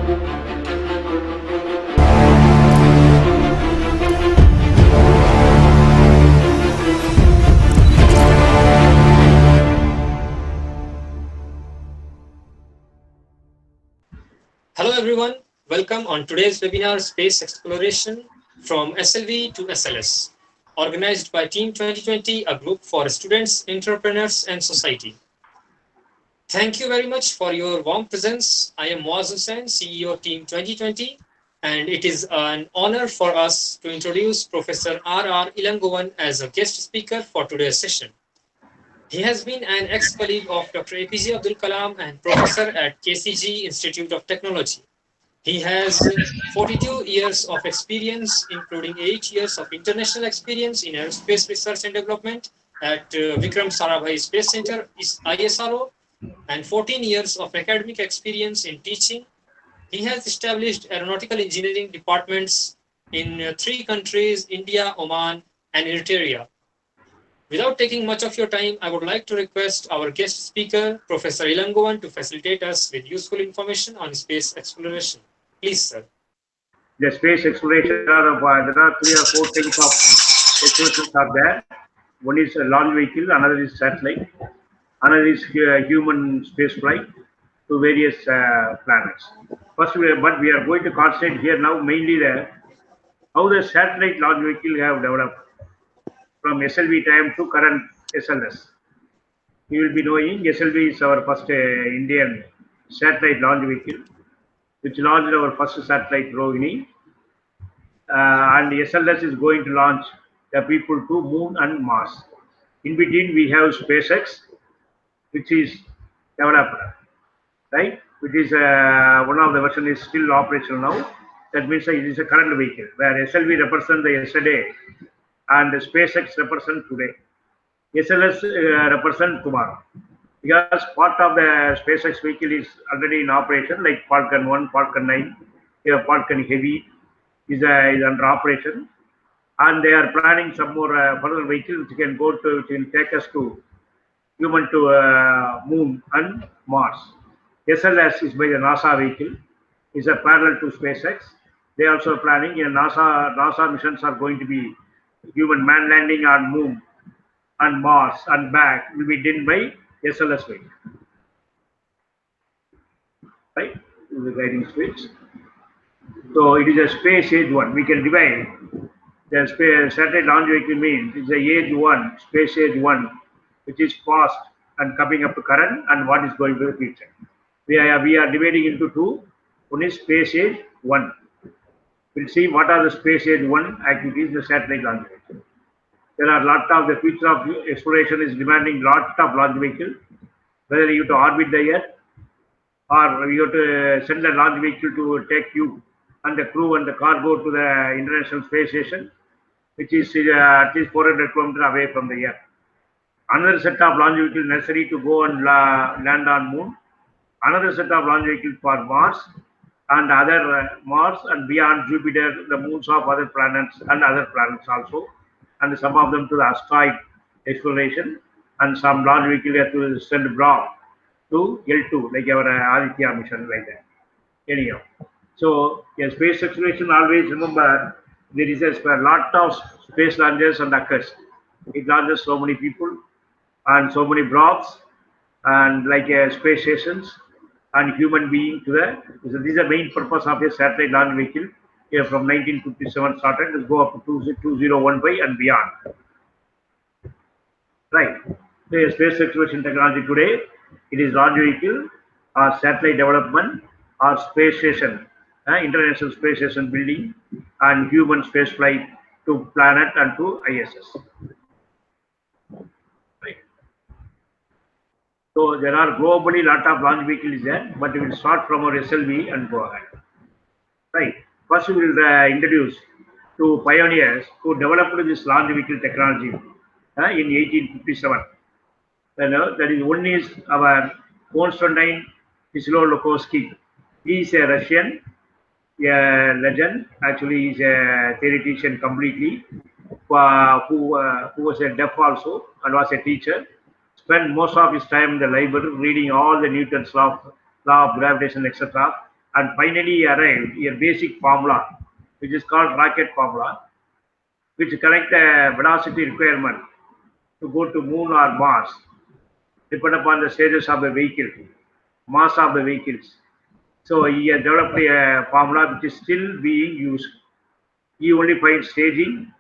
Hello everyone, welcome on today's webinar Space Exploration from SLV to SLS, organized by Team 2020, a group for students, entrepreneurs and society. Thank you very much for your warm presence. I am Moaz Hussain, CEO of Team 2020, and it is an honor for us to introduce Professor R. Elangovan as a guest speaker for today's session. He has been an ex-colleague of Dr. APJ Abdul Kalam and professor at KCG Institute of Technology. He has 42 years of experience, including 8 years of international experience in aerospace research and development at Vikram Sarabhai Space Center, ISRO, and 14 years of academic experience in teaching. He has established aeronautical engineering departments in 3 countries, India, Oman, and Eritrea. Without taking much of your time, I would like to request our guest speaker, Professor Elangovan, to facilitate us with useful information on space exploration. Please, sir. The space exploration, there are 3 or 4 types of explorations are there. One is a launch vehicle, another is satellite, another is human space flight to various planets. First, we are going to concentrate here now mainly how the satellite launch vehicle have developed from SLV time to current SLS. You will be knowing SLV is our first Indian satellite launch vehicle, which launched our first satellite Rohini, and SLS is going to launch the people to Moon and Mars. In between, we have SPACEX, which is developed, right? Which is one of the version is still operational now. That means it is a current vehicle where SLV represents the yesterday and the SPACEX represent today. SLS represent tomorrow. Because part of the SpaceX vehicle is already in operation, like Falcon 1, Falcon 9, Falcon Heavy is under operation, and they are planning some more further vehicles which can take us to human to Moon and Mars. SLS is by the NASA vehicle, is a parallel to SpaceX. They are also planning NASA missions are going to be human man landing on Moon and Mars and back will be done by SLS vehicle. Right? This is the guiding switch. So it is a space age 1. We can divide the satellite launch vehicle means it's a age 1, space age 1, which is past and coming up to current and what is going to the future. We are dividing into 2. One is space age 1. We'll see what are the space age 1 activities the satellite launch vehicle. There are a lot of the future of exploration is demanding lot of launch vehicle, whether you to orbit the Earth or you have to send a launch vehicle to take you and the crew and the cargo to the International Space Station, which is at least 400 kilometers away from the Earth. Another set of launch vehicles necessary to go and land on Moon. Another set of launch vehicles for Mars and other Mars and beyond Jupiter, the moons of other planets and other planets also, and some of them to the asteroid exploration, and some launch vehicle have to send block to L2, like our Aditya mission, like that. Anyhow, so space exploration, always remember there is a lot of space launches and occurs. It launches so many people and so many blocks and like space stations and human being to the. So this is the main purpose of a satellite launch vehicle. From 1957 started to go up to 2015 and beyond. Right. The space exploration technology today, it is launch vehicle or satellite development or space station, International Space Station building and human space flight to planet and to ISS. Right. So there are globally lot of launch vehicles there, but we will start from our SLV and go ahead. Right. First, we will introduce 2 pioneers who developed this launch vehicle technology in 1857. That is, one is our Konstantin Kislovodsky. He is a Russian legend. Actually, he is a theoretician completely, who was a deaf also and was a teacher. Spent most of his time in the library reading all the Newton's law of gravitation, etc., and finally arrived a basic formula, which is called rocket formula, which collect the velocity requirement to go to moon or Mars, depend upon the stages of the vehicle, mass of the vehicles. So he has developed a formula which is still being used. He only finds staging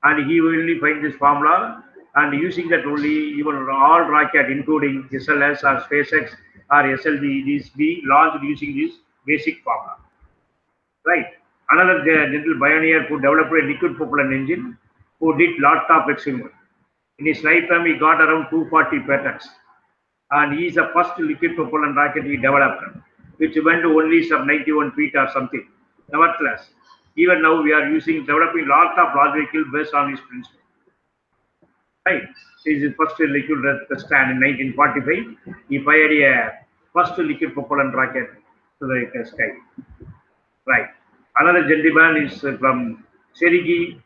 and he will only find this formula, and using that only even all rocket including SLS or SpaceX or SLV is being launched using this basic formula. Right. Another gentle pioneer who developed a liquid propellant engine who did lot of experiments. In his lifetime, he got around 240 patents. And he is the first liquid propellant rocket he developed, which went to only some 91 feet or something. Nevertheless, even now we are using developing lot of large vehicles based on his principle. Right. This is first liquid test stand in 1945. He fired a first liquid propellant rocket to the sky. Right. Another gentleman is from Sergei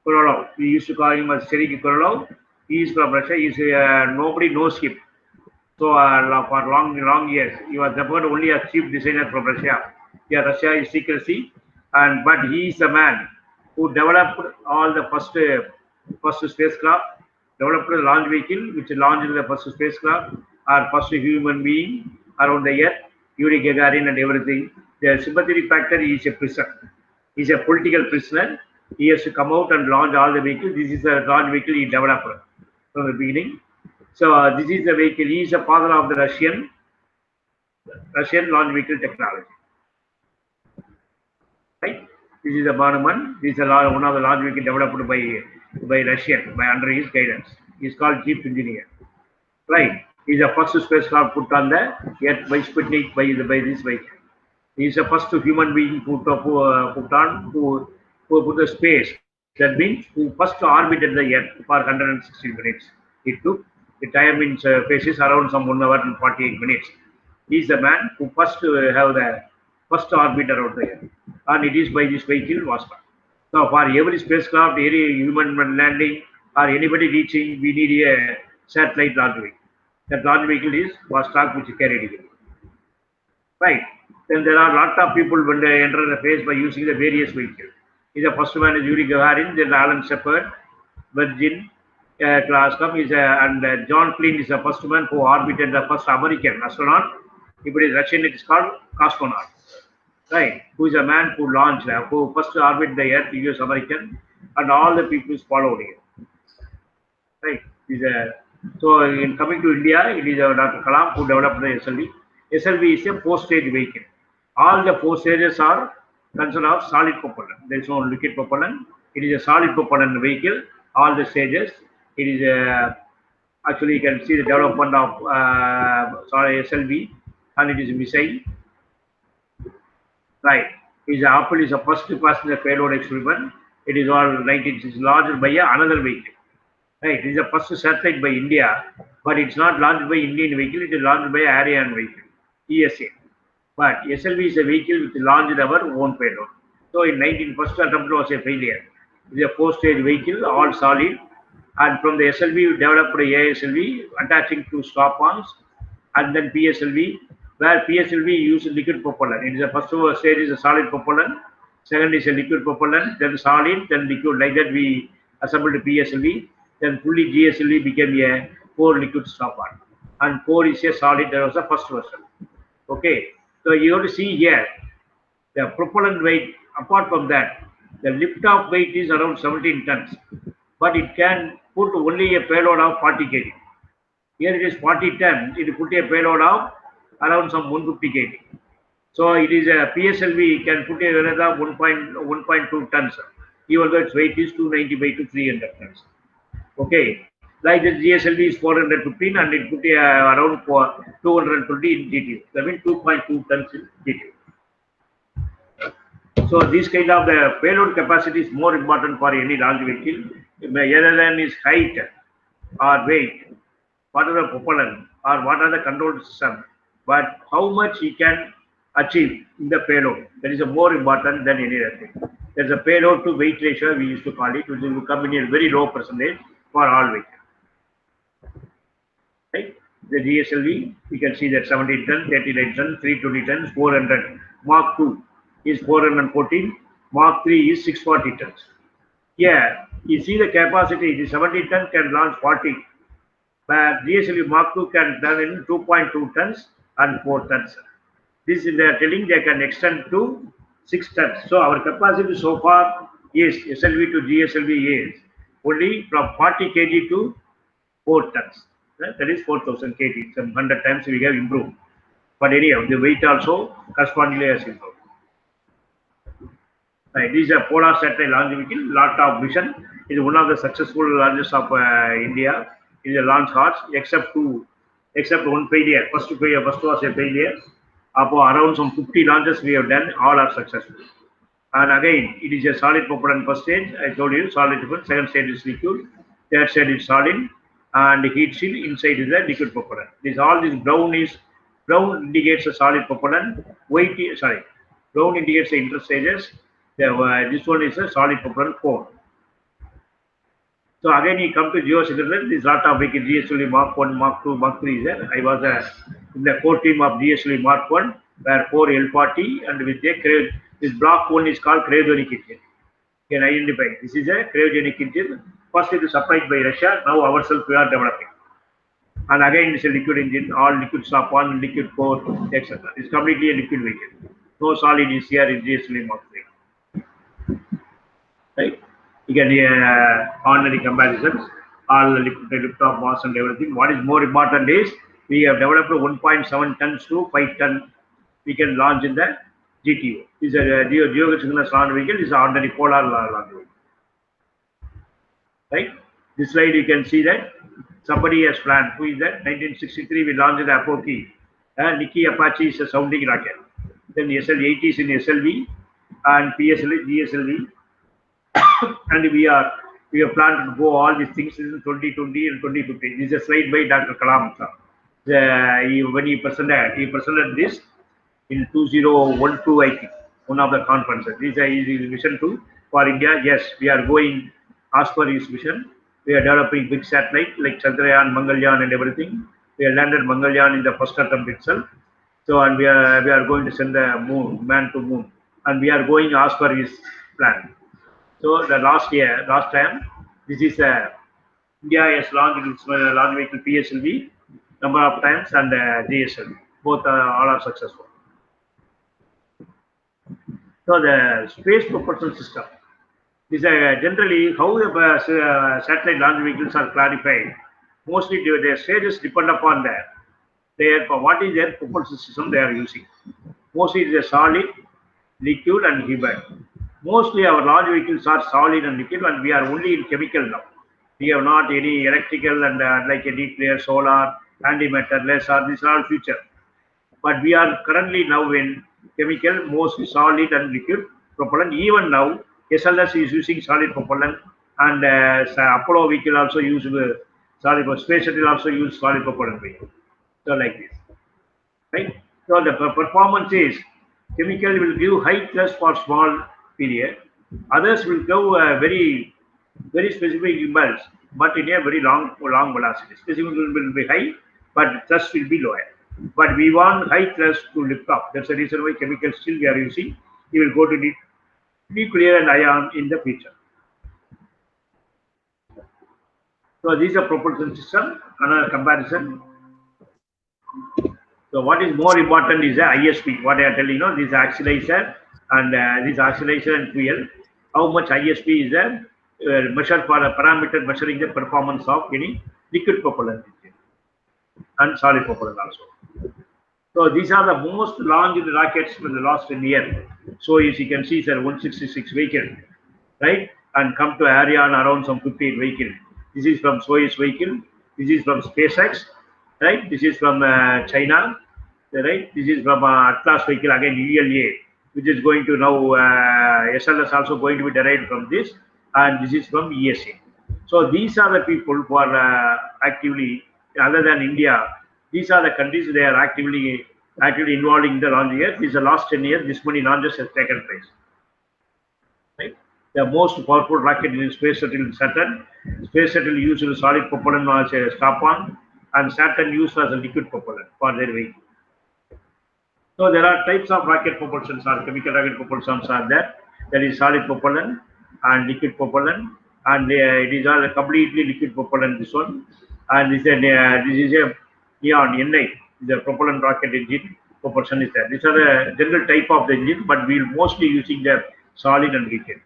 Korolev. We used to call him as Sergei Korolev. He is from Russia. He's nobody knows him. So for long years, he was referred only as chief designer from Russia. Yeah, Russia is secrecy, and but he is the man who developed all the first spacecraft, developed the launch vehicle, which launched the first spacecraft, or first human being around the Earth, Yuri Gagarin and everything. The sympathetic factor is a prisoner. He's a political prisoner. He has to come out and launch all the vehicles. This is the launch vehicle he developed from the beginning. So this is the vehicle. He is the father of the Russian launch vehicle technology. Right? This is a monument. This is one of the launch vehicle developed by Russian by under his guidance. He is called chief engineer. Right? He is the first spacecraft put on the Earth by Sputnik by this vehicle. He is the first human being put on who put the space. That means who first orbited the Earth for 160 minutes. It took the time in phases around some 1 hour and 48 minutes. He is the man who first have the first orbit around the Earth, and it is by this vehicle was done. So for every spacecraft, any human landing or anybody reaching, we need a satellite launch vehicle. That launch vehicle is Vostok, which carried it. Right. Then there are a lot of people when they enter the phase by using the various vehicles. The first one is Yuri Gagarin, then Alan Shepard, Virgin Glasgow is and John Flynn is the first man who orbited the first American astronaut. If it is Russian, it is called cosmonaut. Right. Who is a man who launched, who first orbited the Earth, US American, and all the people followed him. Right. So in coming to India, it is Dr. Kalam who developed the SLV. SLV is a four-stage vehicle. All the four stages are consist of solid propellant. There is no liquid propellant. It is a solid propellant vehicle. All the stages. It is actually you can see the development of SLV, and it is a missile. Right. Apple is the first passenger payload experiment. It is all 1960 launched by another vehicle. Right. It is the first satellite by India, but it's not launched by Indian vehicle. It is launched by Ariane vehicle, ESA. But SLV is a vehicle which launched our own payload. So in 19 first attempt was a failure. It is a four-stage vehicle, all solid. And from the SLV, we developed a ASLV attaching to stop-ons, and then PSLV, where PSLV uses liquid propellant. It is the first stage is a solid propellant, second is a liquid propellant, then solid, then liquid. Like that, we assembled a PSLV. Then fully GSLV became a core liquid stop-on, and core is a solid. That was the first version. Okay, so you have to see here the propellant weight. Apart from that, the lift-off weight is around 17 tons, but it can put only a payload of 40 kg. Here it is 40 tons. It put a payload of around some 150 kg. So it is a PSLV can put a another 1.2 tons, even though its weight is 295 to 300 tons. Okay, like the GSLV is 415 and it put around 220 in GTU. That means 2.2 tons in GTU. So this kind of the payload capacity is more important for any launch vehicle, other than its height or weight, what are the propellant or what are the control system, but how much he can achieve in the payload. That is more important than any other thing. There's a payload to weight ratio, we used to call it, which will come in a very low percentage for all vehicles. Right? The GSLV, you can see that 17 ton, 39 ton, 320 tons, 400. Mark 2 is 414. Mark 3 is 640 tons. Yeah, you see the capacity, the 17 ton can launch 40, but GSLV Mark 2 can run in 2.2 tons and 4 tons. This is they are telling they can extend to 6 tons. So our capacity so far is SLV to GSLV is only from 40 kg to 4 tons. That is 4,000 kg. Some 100 times we have improved. But anyhow, the weight also correspondingly has improved. Right. This is a polar satellite launch vehicle. Lot of mission is one of the successful launches of India. Is a launch horse, except one failure. First was a failure. Around some 50 launches we have done, all are successful. And again, it is a solid propellant first stage. I told you solid propellant. Second stage is liquid. Third stage is solid, and heat shield inside is a liquid propellant. This brown indicates a solid propellant. Brown indicates the interstages. This one is a solid propellant core. So again, you come to geosynchronous. This lot of vehicle GSLV Mark 1, Mark 2, Mark 3 is there. I was in the core team of GSLV Mark 1, where 4 L40 and with the this block 1 is called cryogenic engine. You can identify this is a cryogenic engine. First it is supplied by Russia. Now ourselves we are developing. And again, it's a liquid engine. All liquid stop on, liquid core, etc. It's completely a liquid vehicle. No solid is here in GSLV Mark 3. Right? You can ordinary comparisons, all lift off mass and everything. What is more important is we have developed 1.7 tons to 5 ton. We can launch in the GTO. This is a geosynchronous launch vehicle. This is ordinary polar launch vehicle. Right? This slide you can see that somebody has planned. Who is that? 1963 we launched the Apoki. Nikki Apache is a sounding rocket. Then SL-80 is in SLV and PSL GSLV. And we have planned to go all these things in 2020 and 2050. This is a slide by Dr. Kalam. When he presented this in 2012, I think, one of the conferences. This is his vision too for India. Yes, we are going as per his vision. We are developing big satellite like Chandrayaan, Mangalyaan, and everything. We have landed Mangalyaan in the first attempt itself. So, and we are going to send the man to moon, and we are going as per his plan. So the last time, this is India has launched its launch vehicle PSLV number of times and GSLV. Both all are successful. So the space propulsion system is generally how the satellite launch vehicles are clarified. Mostly their stages depend upon what is their propulsion system they are using. Mostly it is a solid, liquid, and hybrid. Mostly our large vehicles are solid and liquid, and we are only in chemical now. We have not any electrical and like a nuclear, solar, antimatter, laser. These are all future. But we are currently now in chemical, mostly solid and liquid propellant. Even now, SLS is using solid propellant, and Apollo vehicle also use solid. Space shuttle also use solid propellant vehicle. So like this, right? So the performance is chemical will give high thrust for small period. Others will go very specific impulse, but in a very long velocity. Specific will be high, but thrust will be lower. But we want high thrust to lift off. That's the reason why chemical still we are using. We will go to nuclear and ion in the future. So these are propulsion system. Another comparison. So what is more important is the ISP. What I am telling you, this acceleration and this acceleration and fuel. How much ISP is there? Measured for a parameter measuring the performance of any liquid propellant and solid propellant also. So these are the most launched rockets for the last 10 years. So as you can see, sir, 166 vehicle, right? And come to Ariane around some 15 vehicle. This is from Soyuz vehicle. This is from SpaceX, right? This is from China, right? This is from Atlas vehicle again ULA, which is going to now SLS also going to be derived from this, and this is from ESA. So these are the people who are actively, other than India, these are the countries they are actively involved in the launch year. This is the last 10 years. This many launches has taken place. Right? The most powerful rocket in space shuttle Saturn. Space shuttle used solid propellant as a stop on. and Saturn used as a liquid propellant for their vehicle. So there are types of rocket propulsions or chemical rocket propulsions are there. There is solid propellant and liquid propellant, and it is all completely liquid propellant. This one, and this is a neon NI, the propellant rocket engine propulsion is there. These are the general type of the engine, but we'll mostly using the solid and liquid.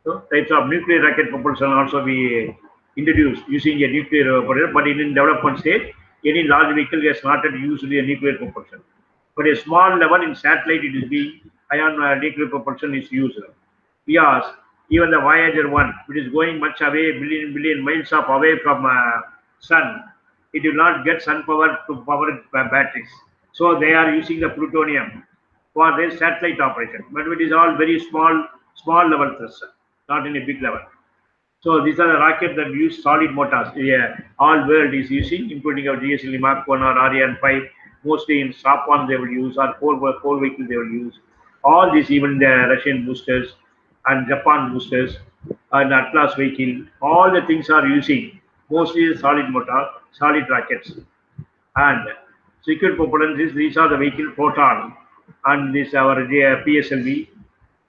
So types of nuclear rocket propulsion also be introduced using a nuclear propulsion, but in development stage, any large vehicle has not yet used a nuclear propulsion. But a small level in satellite, it is being ion nuclear propulsion is used. Yes, even the Voyager 1, which is going much away, billion miles up away from sun, it will not get sun power to power its batteries. So they are using the plutonium for their satellite operation. But it is all very small level thrust, not in a big level. So these are the rockets that use solid motors. Yeah, all world is using, including our GSL Mark 1 or Ariane 5. Mostly in SOP 1 they will use, or four vehicles they will use. All these, even the Russian boosters and Japan boosters and Atlas vehicle, all the things are using mostly solid motor, solid rockets. And secure propellants is these are the vehicle proton and this our PSLV.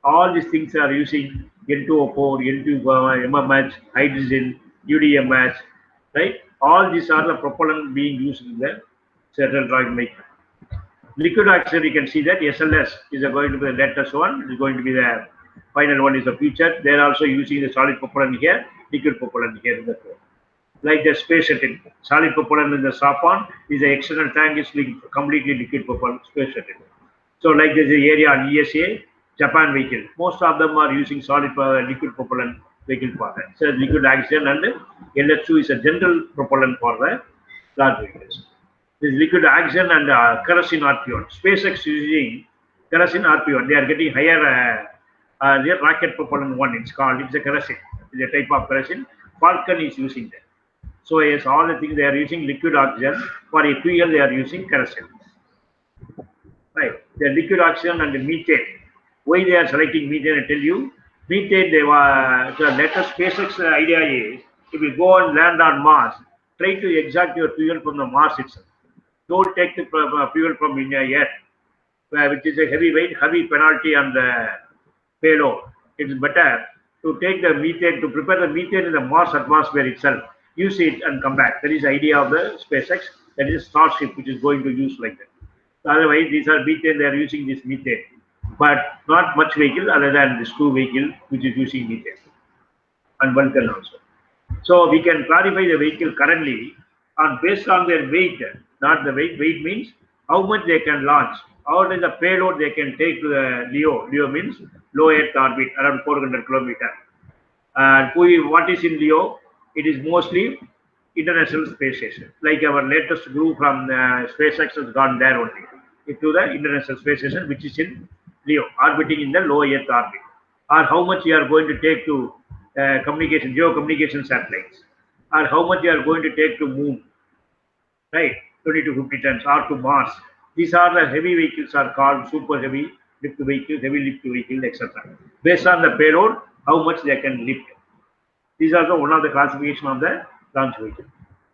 All these things are using N2O4, N2 MMH, hydrogen, UDMH, right? All these are the propellant being used in the certain driving vehicle. Liquid oxide, you can see that SLS is going to be the latest one. It is going to be the final one is the future. They are also using the solid propellant here, liquid propellant here in the core. Like the space shuttle, solid propellant in the SOP1 is the external tank is completely liquid propellant space shuttle. So like there's an area on ESA, Japan vehicle. Most of them are using solid liquid propellant vehicle for that. So liquid oxygen and LH2 is a general propellant for the large vehicles. This liquid oxygen and kerosene RP1. SpaceX using kerosene RP1. They are getting higher their rocket propellant one. It's called. It's a kerosene. It's a type of kerosene. Falcon is using that. So yes, all the things they are using liquid oxygen. For a fuel, they are using kerosene. Right. The liquid oxygen and the methane. Why they are selecting methane? I tell you. Methane. They were the latest SpaceX idea is if you go and land on Mars, try to extract your fuel from the Mars itself. Don't take the fuel from India yet, which is a heavy weight, heavy penalty on the payload. It's better to take the methane, to prepare the methane in the Mars atmosphere itself, use it and come back. That is the idea of the SpaceX. That is Starship, which is going to use like that. Otherwise, these are methane, they are using this methane. But not much vehicle other than this two vehicle, which is using methane. And Vulcan also. So we can clarify the vehicle currently on based on their weight, not the weight. Weight means how much they can launch, how much the payload they can take to the LEO. LEO means low Earth orbit, around 400 kilometers. And what is in LEO? It is mostly international space station. Like our latest group from SpaceX has gone there only to the international space station, which is in LEO, orbiting in the low Earth orbit. Or how much you are going to take to communication, geocommunication satellites, or how much you are going to take to Moon, right? 20 to 50 tons, or to Mars. These are the heavy vehicles are called super heavy lift vehicles, heavy lift vehicles, etc. Based on the payload, how much they can lift. These are the one of the classification of the launch vehicle,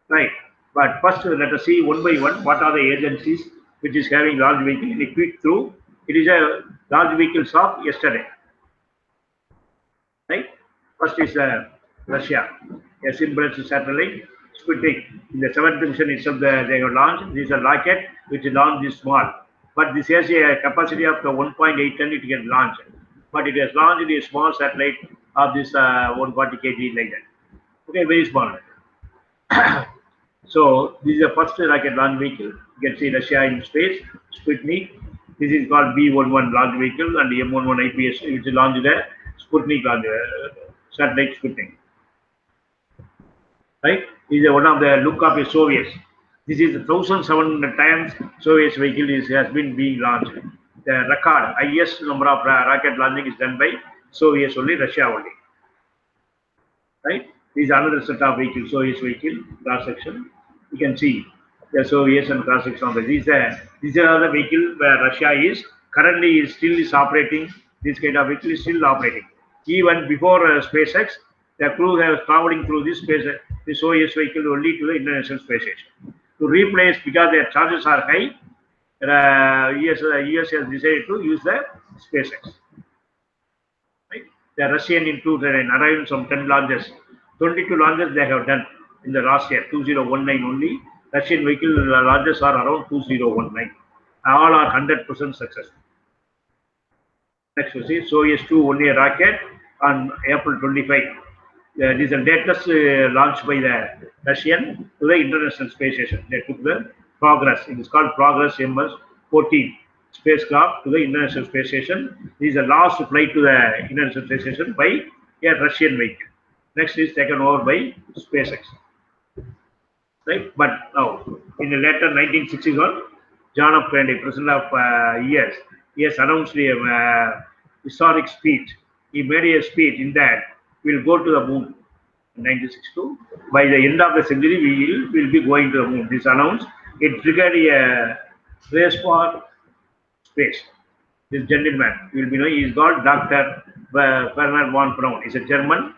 right? But first, let us see one by one what are the agencies which is having large vehicle equipped through. It is a large vehicles of yesterday, right? First is Russia, a simple satellite, Sputnik. In the seventh mission itself, they have launched. This is a rocket which launched this small, but this has a capacity of the 1.8 ton. It can launch, but it has launched a small satellite of this 140 kg like that. Okay, very small. So this is the first rocket launch vehicle. You can see Russia in space, Sputnik. This is called B-11 launch vehicle and M-11 IPS, which is launched there. Sputnik launch satellite Sputnik. Right? This is one of the look of a Soviets. This is 1,700 times Soviet vehicle has been being launched. The record, highest number of rocket launching is done by Soviets only, Russia only. Right? This is another set of vehicles, Soviet vehicle cross section. You can see the Soviets and cross section of the these are the vehicle where Russia is currently is operating. This kind of vehicle is still operating. Even before SpaceX, the crew was traveling through this space the Soyuz vehicle only to the International Space Station. To replace, because their charges are high, US has decided to use the SpaceX. Right? The Russian in 2009 arrived some 10 launches. 22 launches they have done in the last year, 2019 only. Russian vehicle launches are around 2019. All are 100% successful. Next we see Soyuz 2 one-year rocket on April 25. This is the latest launch by the Russian to the International Space Station. They took the Progress. It is called Progress MS-14 spacecraft to the International Space Station. This is the last flight to the International Space Station by a Russian vehicle. Next is taken over by SpaceX. Right? But now, in the later 1961, John F. Kennedy, President of US, he has announced a historic speech. He made a speech in that we'll go to the moon in 1962. By the end of the century, we will be going to the moon. This announced. It triggered a race for space. This gentleman, you will be knowing, he is called Dr. Bernard von Braun. He's a German.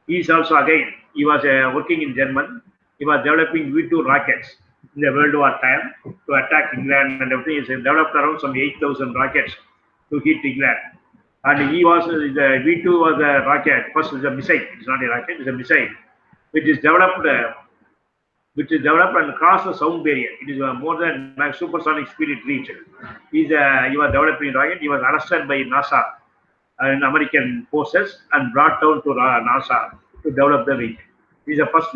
He is also again, he was working in German. He was developing V2 rockets in the World War time to attack England and everything. He developed around some 8,000 rockets to hit England. And he was, the V2 was a rocket, first is a missile, it's not a rocket, it's a missile, which is developed and crossed the sound barrier. It is more than supersonic speed it reached. He was developing rocket, he was arrested by NASA and American forces and brought down to NASA to develop the vehicle. He is the first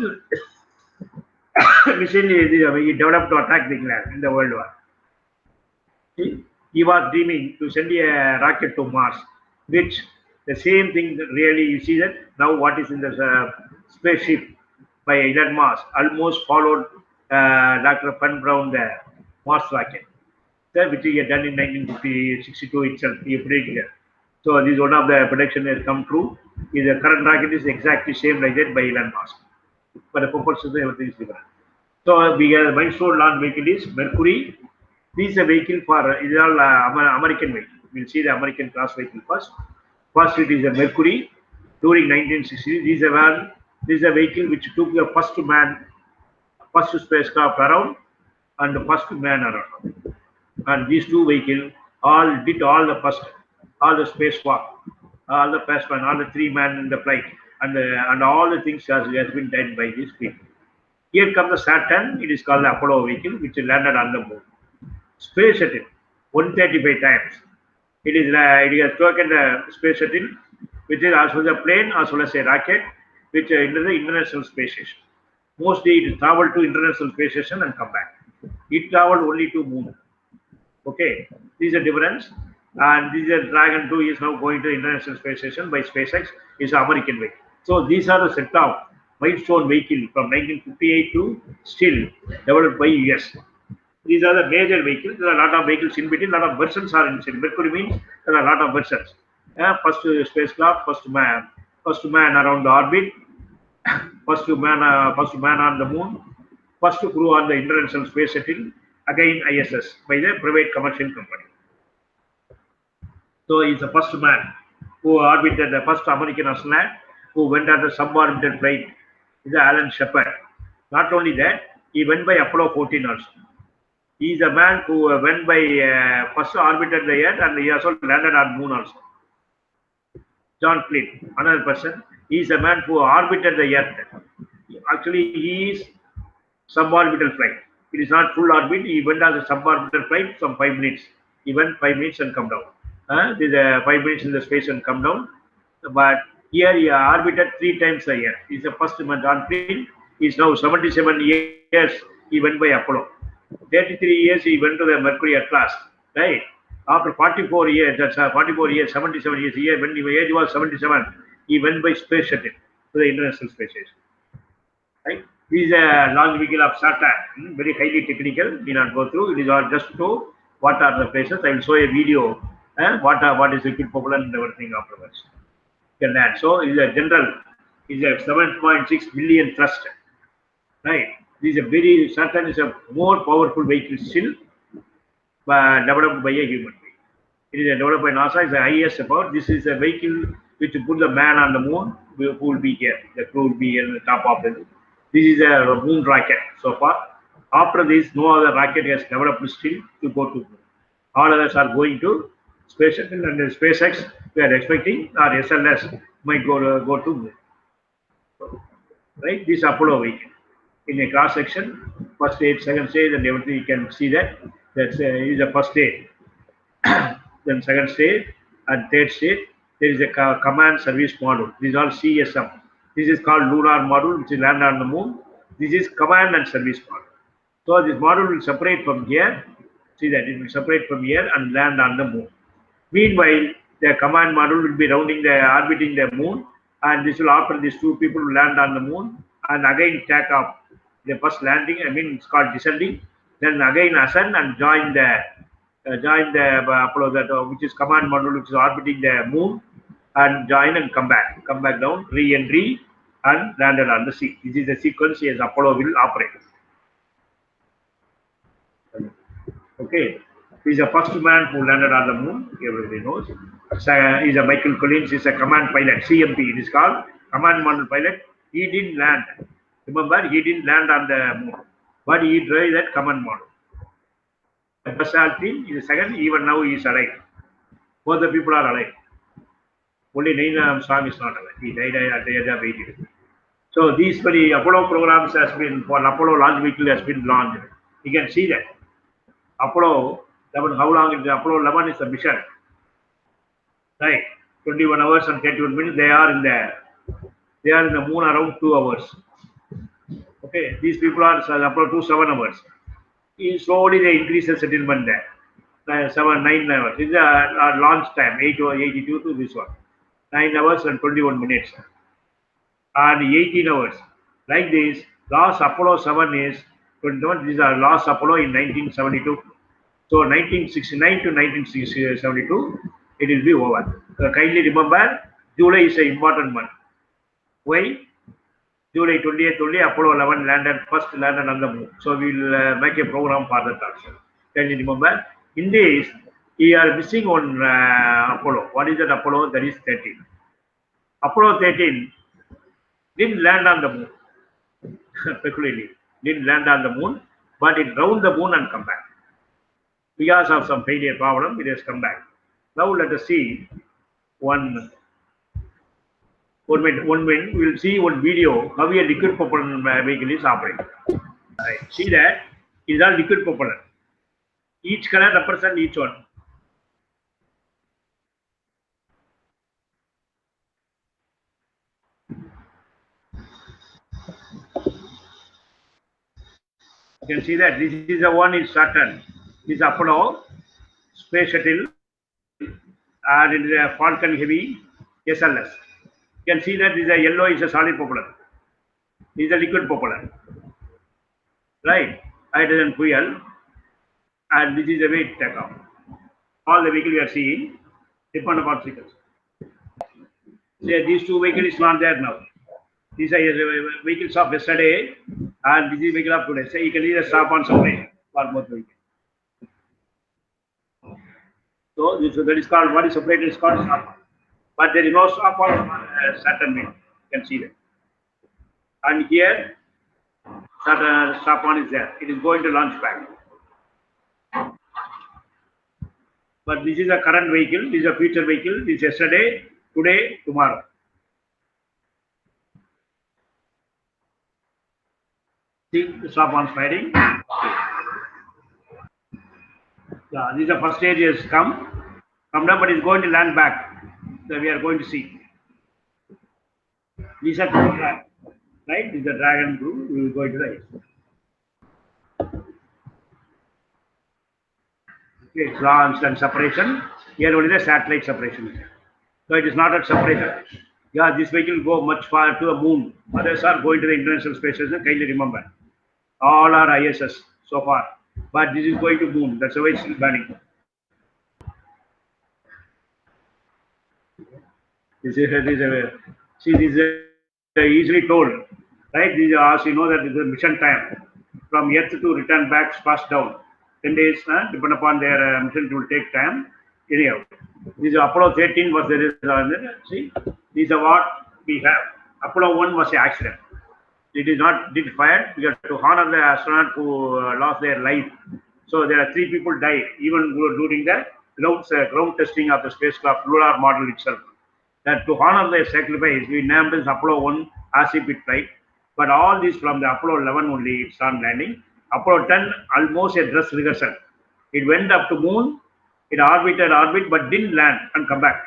missile he developed to attack England in the World War. He was dreaming to send a rocket to Mars, which the same thing really you see that now what is in the spaceship by Elon Musk almost followed Dr. Von Braun the Mars rocket, which he had done in 1962 itself. He predicted. So this is one of the prediction has come true. The current rocket is exactly same like that by Elon Musk, but the propulsion everything is different. So we have milestone launch vehicle is Mercury. This is a vehicle for it is all American vehicle. We'll see the American class vehicle first. First, it is a Mercury during 1960s. This is a vehicle which took the first spacecraft around, and the first man around. And these two vehicles all did all the spacewalk, all the first one, all the three men in the flight, and all the things has been done by these people. Here comes the Saturn. It is called the Apollo vehicle, which landed on the moon. Space shuttle, 135 times. It has taken the space shuttle, which is as well as a plane, as well as a rocket, which into the International Space Station. Mostly it traveled to International Space Station and come back. It traveled only to moon. Okay, this is a difference. And this is a Dragon 2 is now going to the International Space Station by SpaceX. It's an American vehicle. So these are the set of milestone vehicle from 1958 to still developed by US. These are the major vehicles. There are a lot of vehicles in between. A lot of versions are in. Mercury means there are a lot of versions. First spacecraft, first man around the orbit, first man on the moon, first crew on the International Space Shuttle, again ISS by the private commercial company. So he's the first man who orbited the first American astronaut who went on the suborbital flight. Is Alan Shepard. Not only that, he went by Apollo 14 also. He is a man who went by first orbited the Earth and he also landed on Moon also. John Flynn, another person, he is a man who orbited the Earth. Actually, he is suborbital flight. It is not full orbit. He went as a suborbital flight some 5 minutes. He went 5 minutes and come down. There's 5 minutes in the space and come down. But here he orbited 3 times a year. He's the first man. John Flynn. He's now 77 years. He went by Apollo. 33 years he went to the Mercury at last, right? After 44 years, that's 44 years, 77 years, when his age was 77, he went by space shuttle to the International Space Station, right? This is a launch vehicle of Saturn, very highly technical, we not go through, it is all just to what are the places, I will show a video, what is liquid propellant and everything afterwards. Can add. So it is a general, it is a 7.6 billion thrust, right? This is a very Saturn is a more powerful vehicle still, developed by a human being. It is developed by NASA. It's the highest about. This is a vehicle which put the man on the moon. Who will be here? The crew will be at the top of it. This is a moon rocket so far. After this, no other rocket has developed still to go to moon. All others are going to space shuttle and SpaceX. We are expecting our SLS might go to moon. Right? This Apollo vehicle in a cross section, first stage, second stage, and everything. You can see that that's is the first stage. Then second stage and third stage, there is a command service module. These are CSM. This is called LUNAR module, which is land on the moon. This is command and service module. So this module will separate from here. See that it will separate from here and land on the moon. Meanwhile, the command module will be orbiting the moon, and this will after these two people will land on the moon and again take off. The first landing, I mean, it's called descending. Then again ascend and join the Apollo that which is command module which is orbiting the moon and join and come back down, re-entry and landed on the sea. This is the sequence as Apollo will operate. Okay, he's the first man who landed on the moon. Everybody knows. He's a Michael Collins. He's a command pilot. CMP. It is called command module pilot. He didn't land. Remember, he didn't land on the moon, but he drove that command module. Buzz Aldrin is the second. Even now he is alive. Both the people are alive. Only Neil Armstrong is not alive. He died at the age of 80. So these very Apollo programs has been for Apollo launch vehicle has been launched. You can see that. Apollo 11, how long is the Apollo 11 is a mission? Right, 21 hours and 31 minutes. They are in the moon around 2 hours. Okay, these people are Apollo 2 7 hours. Slowly they increase the settlement there. 9 hours. This is our launch time 82 to this one. 9 hours and 21 minutes. And 18 hours. Like this, last Apollo 7 is 21. This is our last Apollo in 1972. So 1969 to 1972, it will be over. Kindly remember, July is an important month. Why? July 28th only Apollo 11 first landed on the moon. So we will make a program for that also. Kindly remember, in this, we are missing on Apollo. What is that Apollo? That is 13. Apollo 13 didn't land on the moon. Peculiarly, didn't land on the moon, but it round the moon and come back. Because of some failure problem, it has come back. Now let us see one minute. We will see one video how a liquid propellant vehicle is operating. Right. See that it is all liquid propellant. Each color represents each one. You can see that this is the one is Saturn. This is Apollo space shuttle, and it is a Falcon Heavy SLS. You can see that this is a yellow is a solid propellant. This is a liquid propellant. Right? Hydrogen fuel, and this is the way it take off. All the vehicles we are seeing depend upon sequence. These two vehicles is not there now. These are vehicles of yesterday, and this is vehicle of today. So you can either stop on separation for both vehicles. So that is called what is separated is called stop. But there is no stop on Saturn wheel. You can see that. And here, Saturn stop on is there. It is going to launch back. But this is a current vehicle. This is a future vehicle. This is yesterday, today, tomorrow. See, stop on firing. Yeah, this is the first stage has come down, but it's going to land back. So we are going to see. These are two drag, right? This is the dragon group. We will go into the okay, it's launch and separation. Here only the satellite separation. So it is not at separation. Yeah, this vehicle will go much far to the moon. Others are going to the International Space Station. Kindly remember. All are ISS so far. But this is going to moon. That's why it's still burning. This is easily told, right? These are, as you know, that is the mission time from Earth to return back, passed down. 10 days, depend upon their mission, it will take time. Anyhow, this Apollo 13 was there. See, these are what we have. Apollo 1 was an accident. It is not did fired. We have to honor the astronaut who lost their life. So there are 3 people died even during the ground testing of the spacecraft lunar model itself. That to honor their sacrifice, we named this Apollo 1 RCP flight. But all this from the Apollo 11 only it started landing. Apollo 10 almost a dress rehearsal. It went up to moon. It orbit, but didn't land and come back.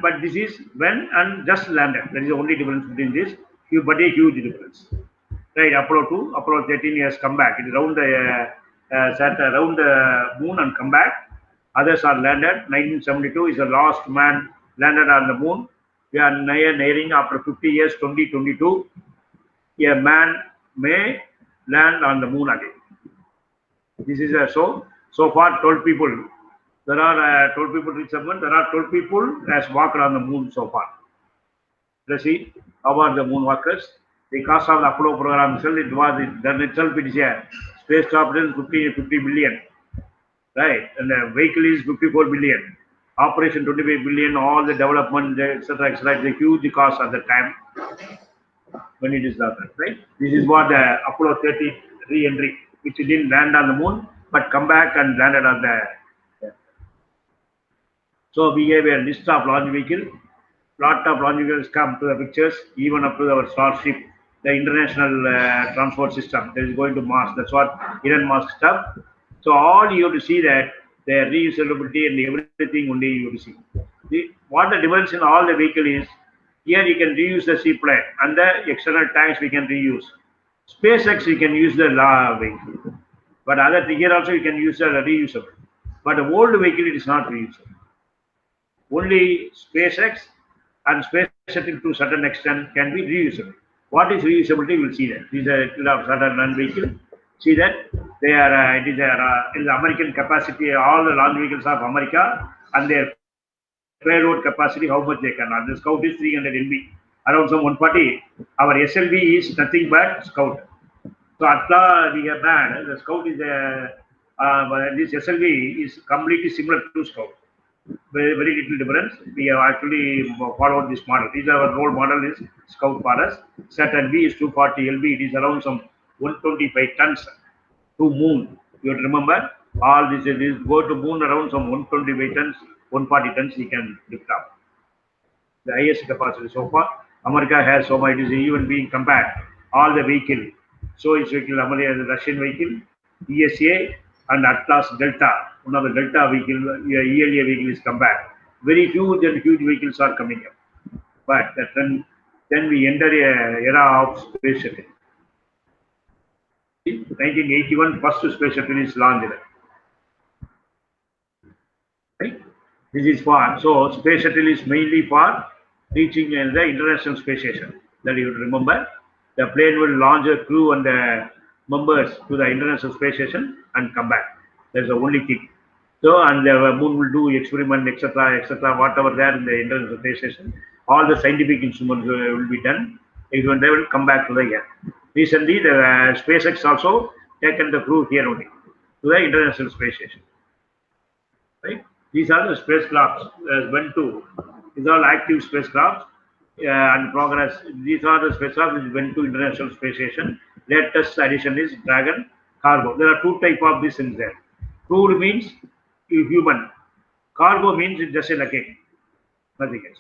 But this is when and just landed. There is the only difference between this, but a huge difference. Right, Apollo 2, Apollo 13 has come back. It is around the around the moon and come back. Others are landed. 1972 is the last man landed on the moon. We are nearing after 50 years, 2022. A man may land on the moon again. This is so far 12 people. There are 12 people reached the moon. There are 12 people has walked on the moon so far. Let's see how are the moonwalkers. The cost of the Apollo program itself, it is a spacecraft is 50 billion, right? And the vehicle is 54 billion. Operation 25 billion, all the development, etc., etc. It's a huge cost at the time when it is done, right? This is what the Apollo 30 re-entry, which didn't land on the moon, but come back and landed on the. So we gave a list of launch vehicle. Lot of launch vehicles come to the pictures, even up to our Starship, the international transport system that is going to Mars. That's what Elon Musk stuff. So all you have to see that their reusability and everything only you have to see. What the difference in all the vehicle is, here you can reuse the seaplane and the external tanks we can reuse. SpaceX you can use the vehicle, but other here also you can use the reusable. But the old vehicle it is not reusable. Only SpaceX and Space Shuttle to certain extent can be reusable. What is reusability? We'll see that. These are certain run vehicle. See that they are it is in the American capacity. All the launch vehicles of America and their payload capacity, how much they can. And the Scout is 300 MB, around some 140. Our SLV is nothing but Scout. So Atla we have had the Scout is this SLV is completely similar to Scout. Very little difference. We have actually followed this model. This is our role model is Scout for us. Saturn B is 240 LB. It is around some 125 tons to moon. You have to remember all this is go to moon around some 125 tons, 140 tons you can lift up. The highest capacity so far. America has so much. It is even being compared. All the vehicle. So it's vehicle, America, the Russian vehicle, ESA and Atlas Delta. One of the Delta vehicle, ELA vehicle is compared. Very huge and huge vehicles are coming up. But then we enter a era of space shuttle. 1981, first space shuttle is launched. Right? This is for, so space shuttle is mainly for reaching the International Space Station. That you remember. The plane will launch a crew and the members to the International Space Station and come back. That's the only thing. So, and the moon will do experiment, etc., whatever there in the International Space Station. All the scientific instruments will be done. Even they will come back to the Earth. Recently, the SpaceX also taken the crew here only to the International Space Station. Right? These are the spacecrafts went to. These are all active spacecrafts and progress. These are the spacecraft which went to International Space Station. Latest addition is Dragon Cargo. There are 2 types of this in there. Crew means human. Cargo means it's just a luggage. Nothing else.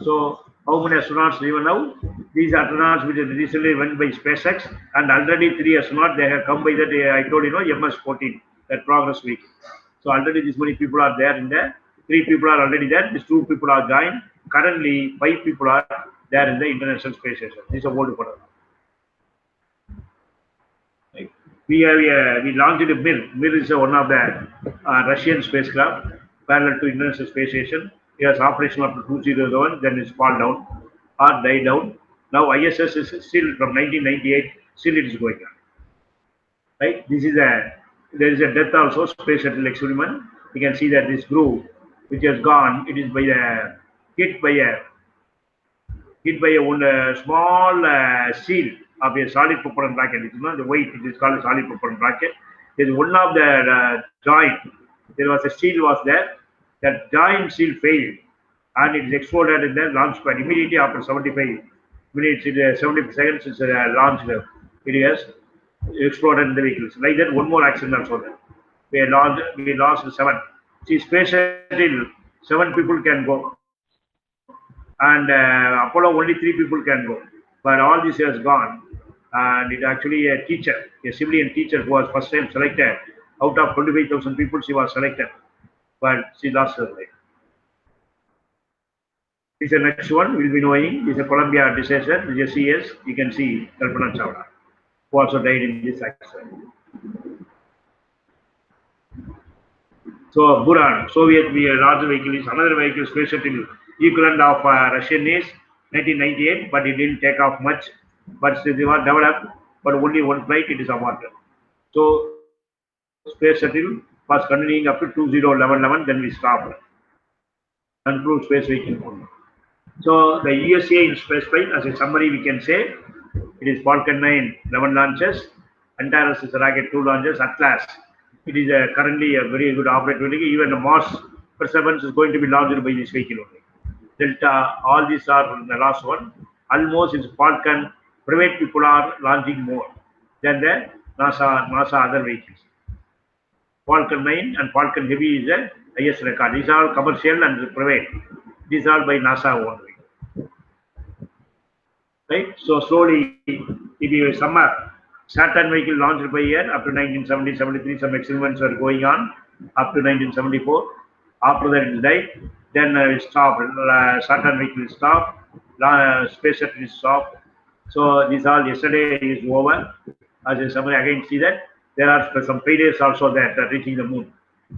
So how many astronauts even now? These astronauts which recently went by SpaceX and already 3 astronauts they have come by that I told you know MS-14 that progress week. So already this many people are there in there. 3 people are already there. These 2 people are joined. Currently 5 people are there in the International Space Station. This is a world record. Right. We launched a Mir. Mir is one of the Russian spacecraft parallel to International Space Station. It was operational up to 2001, then it's fall down or died down. Now ISS is still from 1998, still it is going on. Right? There is a death also, space shuttle experiment. You can see that this groove which has gone, it is by a hit by one small seal of a solid propellant bracket. It's not the weight, it is called a solid propellant bracket. There's one of the joint. There was a seal was there. That joint seal failed. and it is exploded in the launch pad immediately after 75 minutes. 70 seconds is launched. It has exploded in the vehicles. Like that, one more accident also there. We lost seven. See, space shuttle, seven people can go, and Apollo only three people can go. But all this has gone, and it actually a teacher, a civilian teacher who was first time selected out of 25,000 people. She was selected, but she lost her life. This is the next one we'll be knowing. This is a Columbia disaster. This is CS. You can see Kalpana Chawla, who also died in this accident. So Buran, Soviet large vehicle is another vehicle space shuttle equivalent of Russian is 1998, but it didn't take off much. But they were developed, but only one flight it is awarded. So space shuttle was continuing up to 2011, then we stopped. Uncrewed space vehicle only. So the USA in space flight, as a summary, we can say it is Falcon 9, 11 launches, Antares is rocket 2 launches, Atlas. It is currently a very good operator. Even the Mars Perseverance is going to be launched by this vehicle only. Delta, all these are the last one. Almost is Falcon. Private people are launching more than the NASA other vehicles. Falcon 9 and Falcon Heavy is the highest record. These are commercial and private. These are by NASA only. Right? So slowly, if you summer, Saturn vehicle launched by year up to 1970, 73, some experiments were going on up to 1974. After that, it died. Then it stopped. Saturn vehicle stopped. Space shuttle is stopped. So this all yesterday is over. As a summary, again see that there are some failures also there that reaching the moon.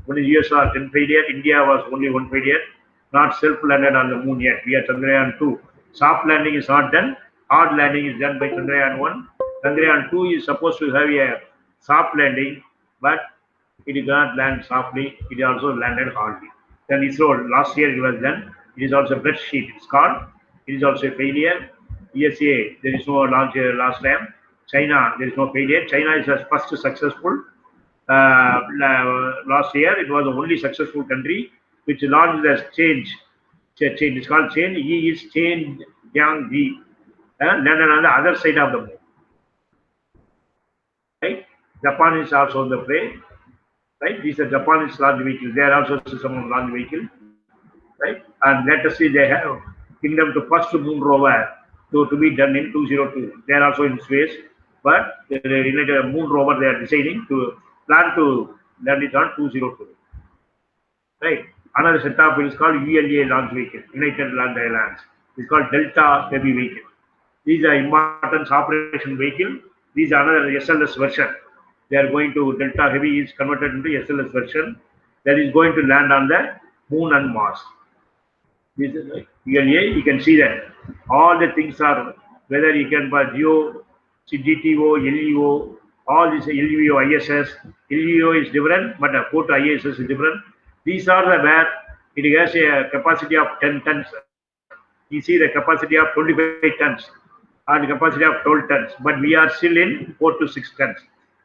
Only US are 10 failure. India was only one failure. Not self-landed on the moon yet. We are Chandrayaan 2. Soft landing is not done. Hard landing is done by Chandrayaan 1. Chandrayaan 2 is supposed to have a soft landing, but it did not land softly. It also landed hardly. Then ISRO, last year it was done. It is also bread sheet. It's called. It is also a failure. USA, there is no launch last time. China, there is no failure. China is the first successful. Last year, it was the only successful country which launched as change. Change. It's called change. He is change Yang Ji. Landed on the other side of the moon. Right? Japan is also on the play. Right? These are Japanese launch vehicles. They are also system of launch vehicle. Right? And let us see they have kingdom to first moon rover to be done in 202. They are also in space, but the related moon rover they are deciding to plan to land it on 202. Right? Another setup is called ULA launch vehicle, United Land Alliance. It's called Delta Heavy Vehicle. These are importance operation vehicle. These are another SLS version. They are going to Delta Heavy is converted into SLS version that is going to land on the moon and Mars. This is like ULA, you can see that all the things are whether you can buy Geo, GTO, LEO, all this LEO, ISS. LEO is different, but the port ISS is different. These are the where it has a capacity of 10 tons. You see the capacity of 25 tons and capacity of 12 tons, but we are still in 4 to 6 tons.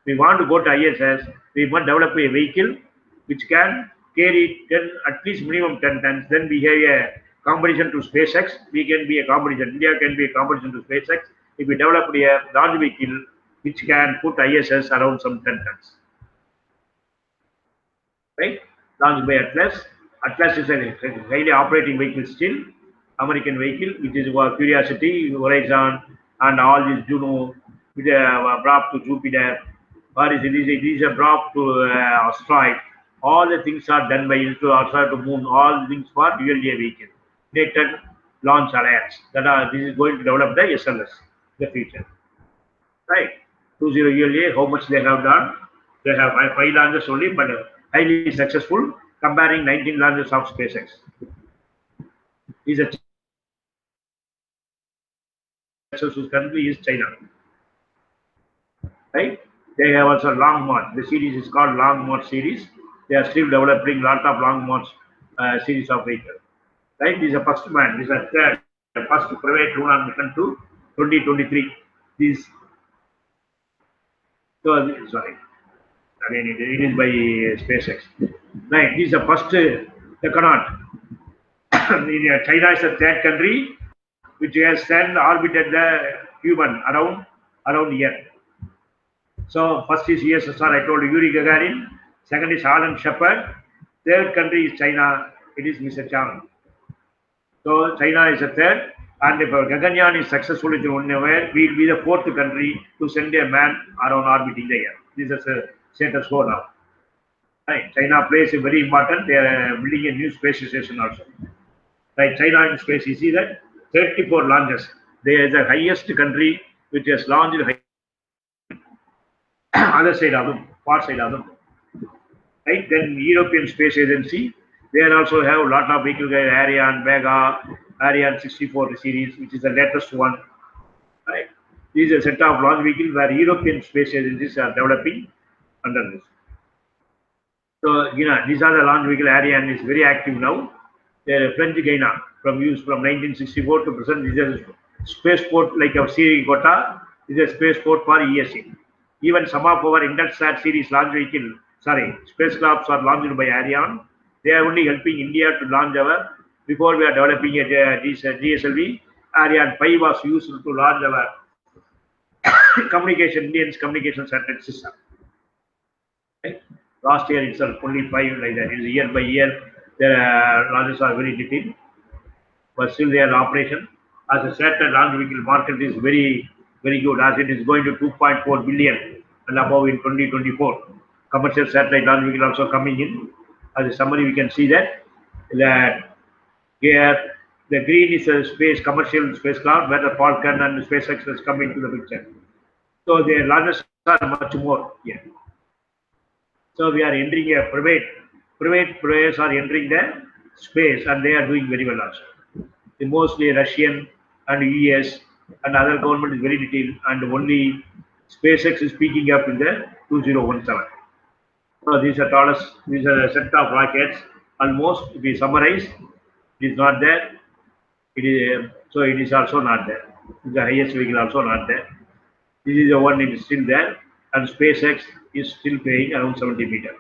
We want to go to ISS, we must develop a vehicle which can carry 10, at least minimum 10 tons. Then we have a competition to SpaceX. We can be a competition. India can be a competition to SpaceX if we develop a large vehicle which can put ISS around some 10 tons. Right? Launched by Atlas. Atlas is a highly operating vehicle still. American vehicle, which is Curiosity, Horizon, and all these Juno, with a brought to Jupiter, or is it is a brought to asteroid. All the things are done by into asteroid to moon. All the things for ULA vehicle. United Launch Alliance. That are this is going to develop the SLS, the future. Right? 20 ULA. How much they have done? They have five launches only, but highly successful, comparing 19 launches of SpaceX. Is a successful country is China. Right? They have also Long March. The series is called Long March series. They are still developing lot of Long March series of vehicles. Right? This is a first man. This is a third, first private lunar mission to 2023. This so sorry. Again, it is by SpaceX. Right. This is the first astronaut China is the third country which has then orbited the human around Earth. So first is USSR, I told you, Yuri Gagarin. Second is Alan Shepard. Third country is China. It is Mr. Chang. So China is a third. And if Gaganyaan is successful in one way, we will be the fourth country to send a man around orbiting the Earth. This is a status quo now. Right. China plays a very important. They are building a new space station also. Right. China in space. You see that 34 launches. They are the highest country which has launched other side of them, far side of them. Right. Then European Space Agency. They also have a lot of vehicle, Ariane, Vega, Ariane 64 series, which is the latest one. Right. These are a set of launch vehicles where European space agencies are developing under this. So, these are the launch vehicle. Ariane is very active now. The French Guiana from 1964 to present. This is a spaceport like our Sirigota is a spaceport for ESA. Even some of our Intelsat series launch vehicle, spacecrafts are launched by Ariane. They are only helping India to launch our. Before we are developing this GSLV, Ariane 5 was used to launch our Indians communication satellite system. Right? Last year itself, only 5 like that. It's year by year. The launches are very detailed, but still they are in operation. As a satellite launch vehicle market is very, very good, as it is going to 2.4 billion and above in 2024. Commercial satellite launch vehicle also coming in. As a summary, we can see that here the green is a space commercial spacecraft where the FALCON and the SPACEX has come into the picture. So the launches are much more here. So we are entering a private players are entering the space and they are doing very well also. Mostly Russian and US and other government is very detailed and only SpaceX is speaking up in the 2017. So these are a set of rockets. Almost, if we summarize, it is not there. So it is also not there. The highest vehicle also not there. This is the one it is still there, and SpaceX is still paying around 70 meters.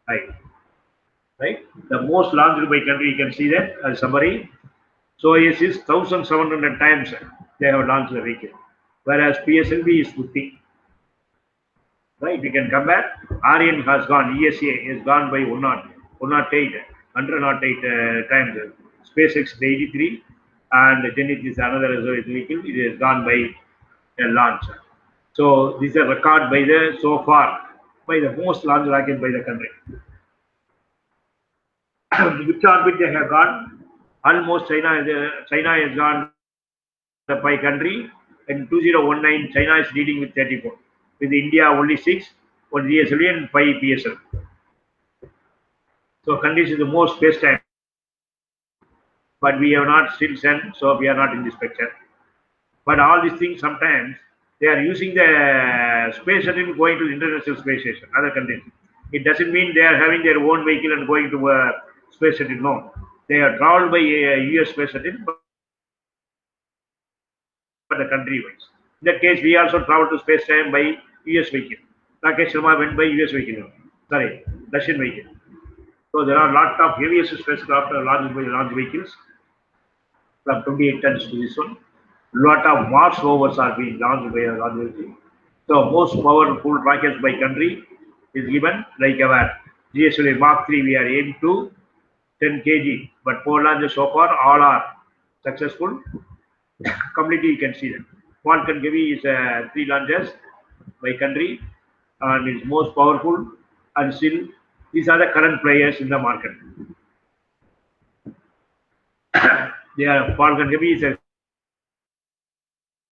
Right. The most launched by country, you can see that as summary. So it is 1,700 times they have launched the vehicle, whereas PSLV is 50. Right, we can come back. Ariane has gone, ESA has gone by 108 times. SpaceX 83, and Zenith is another vehicle. It has gone by a launch. So this is a record by the so far by the most launch rocket by the country. Which orbit they have gone? Almost China has gone by country. In 2019, China is leading with 34. With India only 6, 1 GSLV and 5 PSL. So countries is the most space time. But we have not still sent, so we are not in this picture. But all these things sometimes they are using the space shuttle going to the International Space Station, other countries. It doesn't mean they are having their own vehicle and going to a space shuttle. No, they are traveled by a US space shuttle, but the country wise. In that case, we also travel to space time by US vehicle. Rakesh Sharma went by US vehicle. Sorry, Russian vehicle. So there are a lot of heaviest spacecraft launched by launch vehicles from 28 tons to this one. Lot of Mars rovers are being launched by a launch vehicle. So most powerful rockets by country is given, like our GSLV Mark 3, we are aimed to 10 kg, but 4 launches so far, all are successful. Completely you can see that. Falcon Heavy is 3 launches by country and is most powerful, and still these are the current players in the market. They are Falcon Heavy is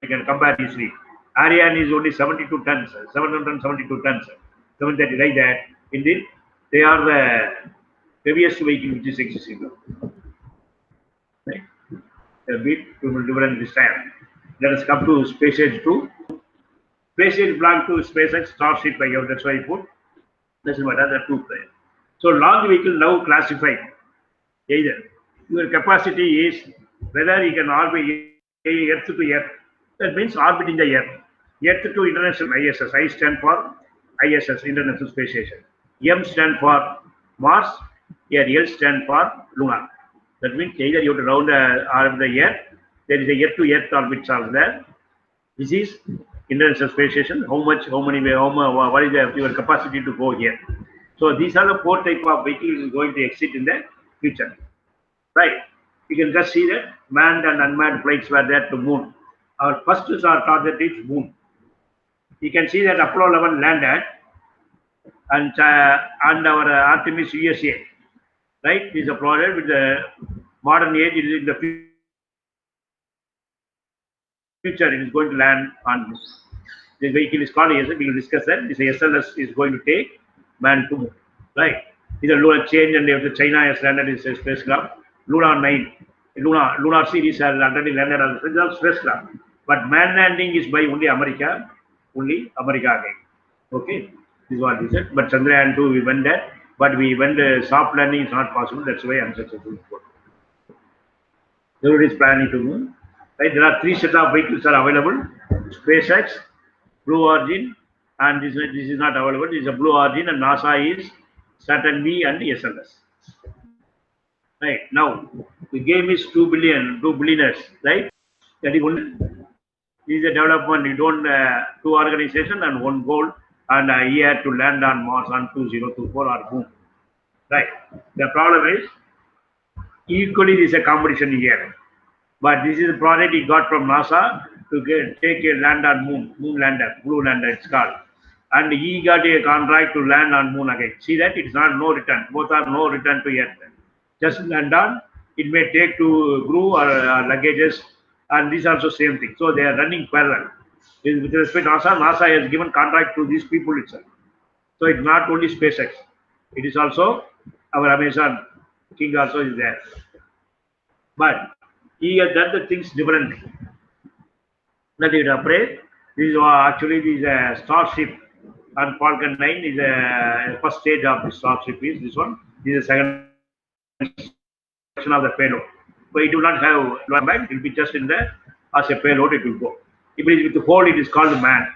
you can compare easily. Ariane is only 72 tons, 772 tons, 730 like that. Indeed, they are the heaviest vehicle which is existing. Right? A bit different this time. Let us come to SpaceX 2. SpaceX belongs to SpaceX Starship by that's why I put. This is what other 2 players. So launch vehicle now classified. Either your capacity is whether you can orbit Earth to Earth. That means orbiting the Earth. Earth to International ISS. I stand for ISS, International Space Station. M stand for Mars. Here L stand for Lunar. That means either you have to round the Earth. There is a Earth-to-Earth orbits are there. This is International Space Station. What is your capacity to go here? So these are the 4 type of vehicles going to exit in the future. Right. You can just see that manned and unmanned flights were there to moon. Our first target is moon. You can see that Apollo 11 landed and our Artemis USA, right, is applauded with the modern age. It is in the future. It is going to land on moon. The vehicle is called ESL. We will discuss that. This SLS is going to take man to moon, right? It's a lunar change, and if the China has landed its spacecraft, LUNAR 9, lunar series has already landed on the spacecraft. But man landing is by only America again. Okay, this is what we said. But Chandrayaan 2, we went there, but we went soft landing is not possible. That's why unsuccessful. Everybody is planning to move. Right? There are 3 sets of vehicles are available: SpaceX, Blue Origin, and this is not available. This is a Blue Origin, and NASA is Saturn V and SLS. Right now, the game is 2 billionaires. Right? That is one. This is a development. You don't 2 organization and 1 goal, and a year to land on Mars on 2024 or moon. Right. The problem is equally this is a competition here. But this is the project he got from NASA to take a land on moon lander, blue lander it's called. And he got a contract to land on moon again. See that? It's not no return. Both are no return to Earth. Just land on. It may take to crew or luggages, and this also same thing. So they are running parallel. With respect to NASA has given contract to these people itself. So it's not only SpaceX. It is also our Amazon King also is there. But he has done the things differently. That is afraid. This is actually this Starship and Falcon 9 is a first stage of the Starship is this one. This is the second section of the payload. So it will not have lower back, it will be just in there as a payload it will go. If it is with the hole, it is called man.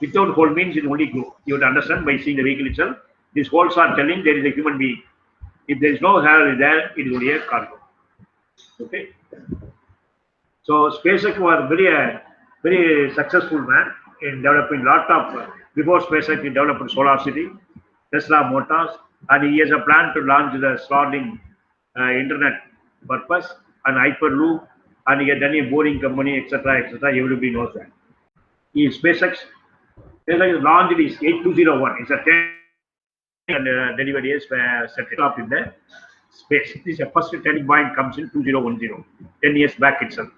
Without hole means it only go. You have to understand by seeing the vehicle itself. These holes are telling there is a human being. If there is no hair there, it is only a cargo. Okay. So SpaceX was very successful man in developing lot of before SpaceX he developed Solar City, Tesla Motors, and he has a plan to launch the Starlink internet purpose and Hyperloop, and he has done a boring company, etc., etc. Everybody knows that. He SpaceX launched is 8201. It's a 10 and delivery is set up in the space. This is the first turning point comes in 2010, 10 years back itself.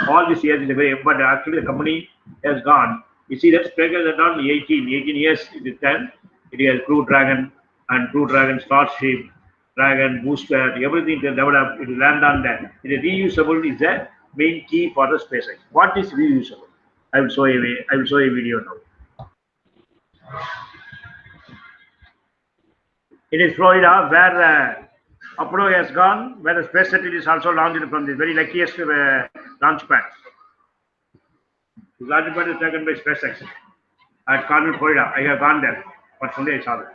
All these years is a very, but actually the company has gone. You see that's taken that on 18 years it is done. It has Crew Dragon and Crew Dragon Starship, Dragon Booster, everything to develop. It will land on that. It is reusable is the main key for the SpaceX. What is reusable? I will show a video now. It is Florida where Apollo has gone, where the space shuttle is also launched from the very luckiest launch pad. The launch pad is taken by SpaceX at Carmel, Florida. I have gone there, but Sunday I saw that.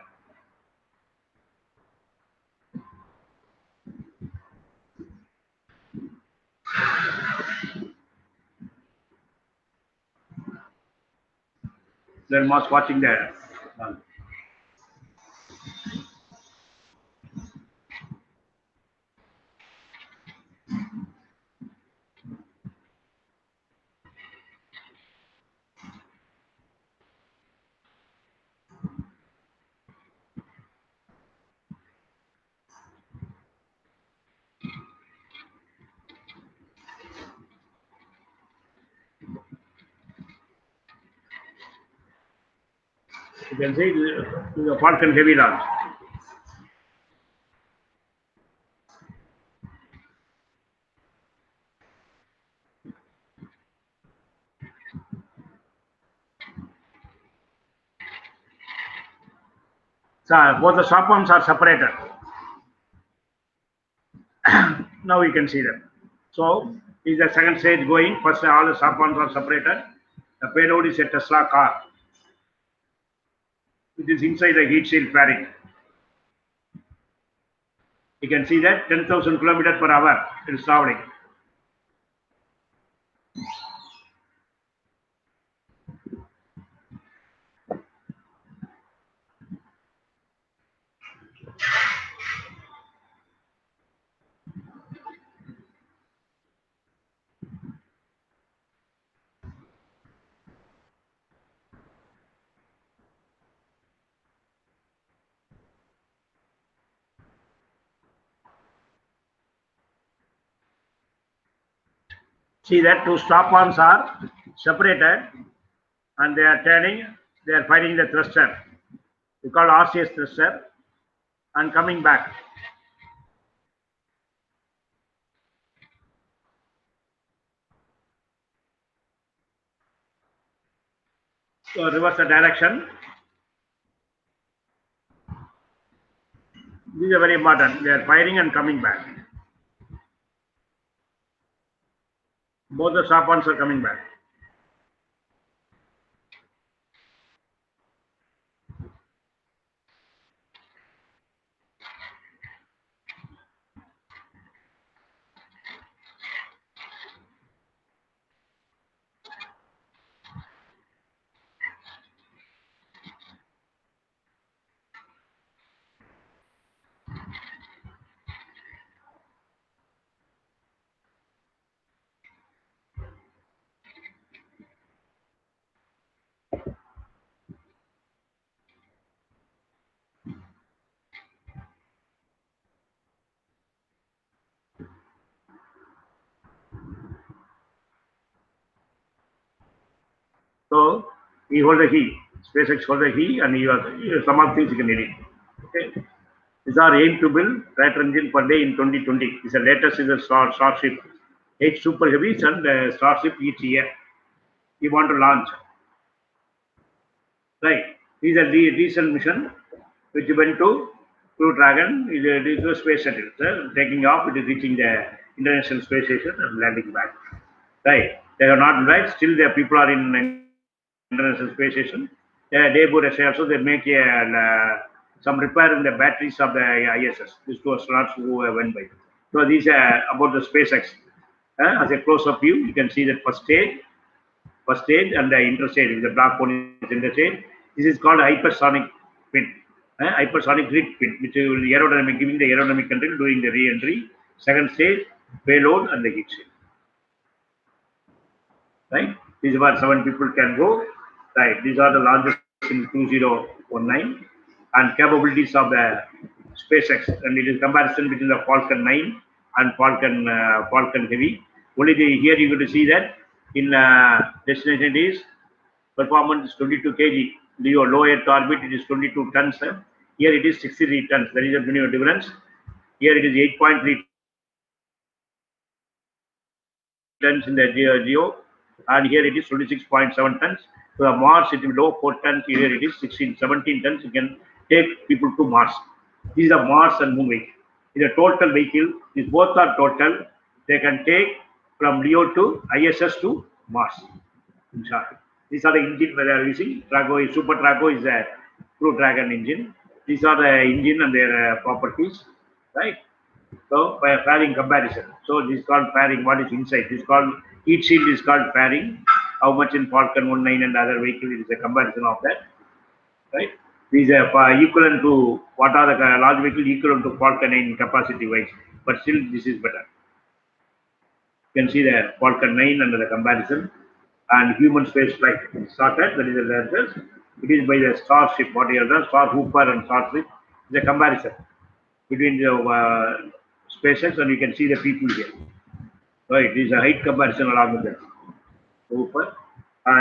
Then Musk watching there. You can see the Falcon Heavy launch. So both the shop arms are separated. Now you can see them. So is the second stage going. First all the shop arms are separated. The payload is a Tesla car. It is inside the heat shield fairing. You can see that 10,000 kilometers per hour it is traveling. See that two strap-ons are separated and they are turning, they are firing the thruster. We call RCS thruster and coming back. So reverse the direction. These are very important. They are firing and coming back. Both the strap-ons are coming back. So we hold the key. SpaceX hold the key, and you are some of things you can edit. Okay. These are aim to build tractor engine per day in 2020. This is the latest in the Starship. 8 super heavies and Starship each year. We want to launch. Right. These are the recent mission which went to Crew Dragon. It is a space shuttle. Taking off, it is reaching the International Space Station and landing back. Right. They are not right. Still, the people are in International Space Station. They would also they make some repair in the batteries of the ISS. These two astronauts who went by. So these are about the SpaceX. As a close-up view, you can see that first stage and the interstage. The black one is interstage. This is called hypersonic pin, hypersonic grid pin, which will aerodynamic giving the aerodynamic control during the re-entry. Second stage, payload and the heat shield. Right? These are where 7 people can go. Right? These are the largest in 2019 and capabilities of the SpaceX, and it is comparison between the Falcon 9 and Falcon Heavy. Only here you going to see that in destination it is performance is 22 kg. Leo low Earth orbit it is 22 tons. Here it is 63 tons. There is a minimum difference. Here it is 8.3 tons in the Geo, and here it is 26.7 tons. So the Mars it is low 4 tons. Here it is 17 tons. You can take people to Mars. These are Mars and Moon vehicle. In a total vehicle, these both are total. They can take from Leo to ISS to Mars. These are the engine they are using. Drago is Super Drago is a Crew Dragon engine. These are the engine and their properties, right? So by a fairing comparison. So this is called fairing. What is inside? This is called each shield is called fairing. How much in Falcon 19 and other vehicle is a comparison of that, right? These are equivalent to what are the large vehicle equivalent to Falcon 9 capacity wise, but still this is better. You can see the Falcon 9 under the comparison and human space flight started. That is the largest. It is by the Starship. What you have done, Star Hooper and Starship. The comparison between the SpaceX and you can see the people here. Right, this is a height comparison along with that. Hooper.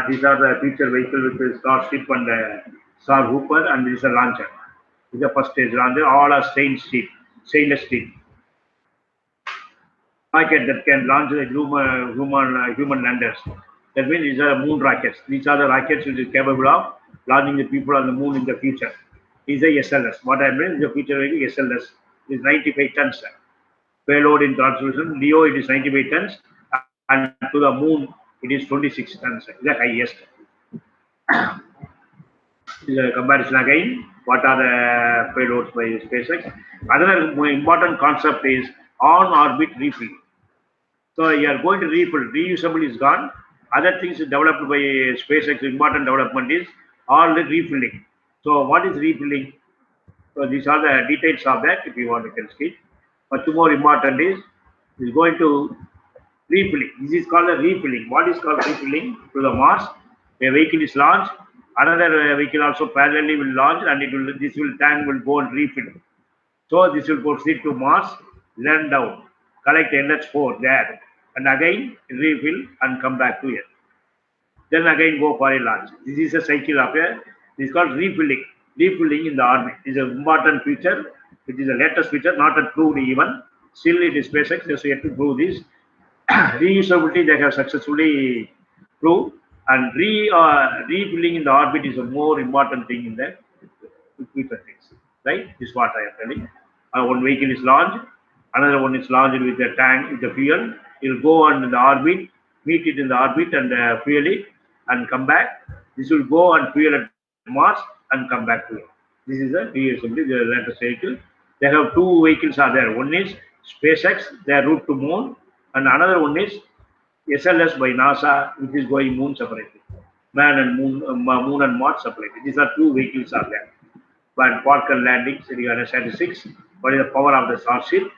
These are the future vehicle with the Starship and Star Hooper, and this is a launcher. This is the first stage launcher. All are stainless steel. Rocket that can launch the human landers. That means these are moon rockets. These are the rockets which is capable of launching the people on the moon in the future. These are SLS. What I mean is the future vehicle SLS is 95 tons. Payload in transmission. Leo it is 95 tons, and to the moon it is 26 tons. The highest. This is a comparison again. What are the payloads by SpaceX? Another important concept is on-orbit refill. So you are going to refill. Reusable is gone. Other things developed by SpaceX, important development is all the refilling. So what is refilling? So these are the details of that. If you want, you can skip. Much more important is going to refilling. This is called a refilling. What is called refilling? To the Mars, a vehicle is launched. Another vehicle also parallelly will launch, and it will this will tank will go and refill. So this will proceed to Mars, land down, collect NH4 there, and again refill and come back to Earth. Then again go for a launch. This is a cycle of a. This is called refilling. Refilling in the orbit is an important feature, which is the latest feature, not approved even. Still, it is SpaceX has yet to prove this. Reusability they have successfully proved, and refilling in the orbit is a more important thing in the future things. Right? This is what I am telling. One vehicle is launched, another one is launched with the tank, with the fuel. It will go on the orbit, meet it in the orbit and fuel it and come back. This will go and fuel at Mars and come back to it. This is the reusability, the latest vehicle. They have two vehicles are there. One is SpaceX, their route to moon, and another one is SLS by NASA, which is going moon separately. Man and moon and Mars separately. These are two vehicles are there. But Falcon landings, regarding statistics, what is the power of the starship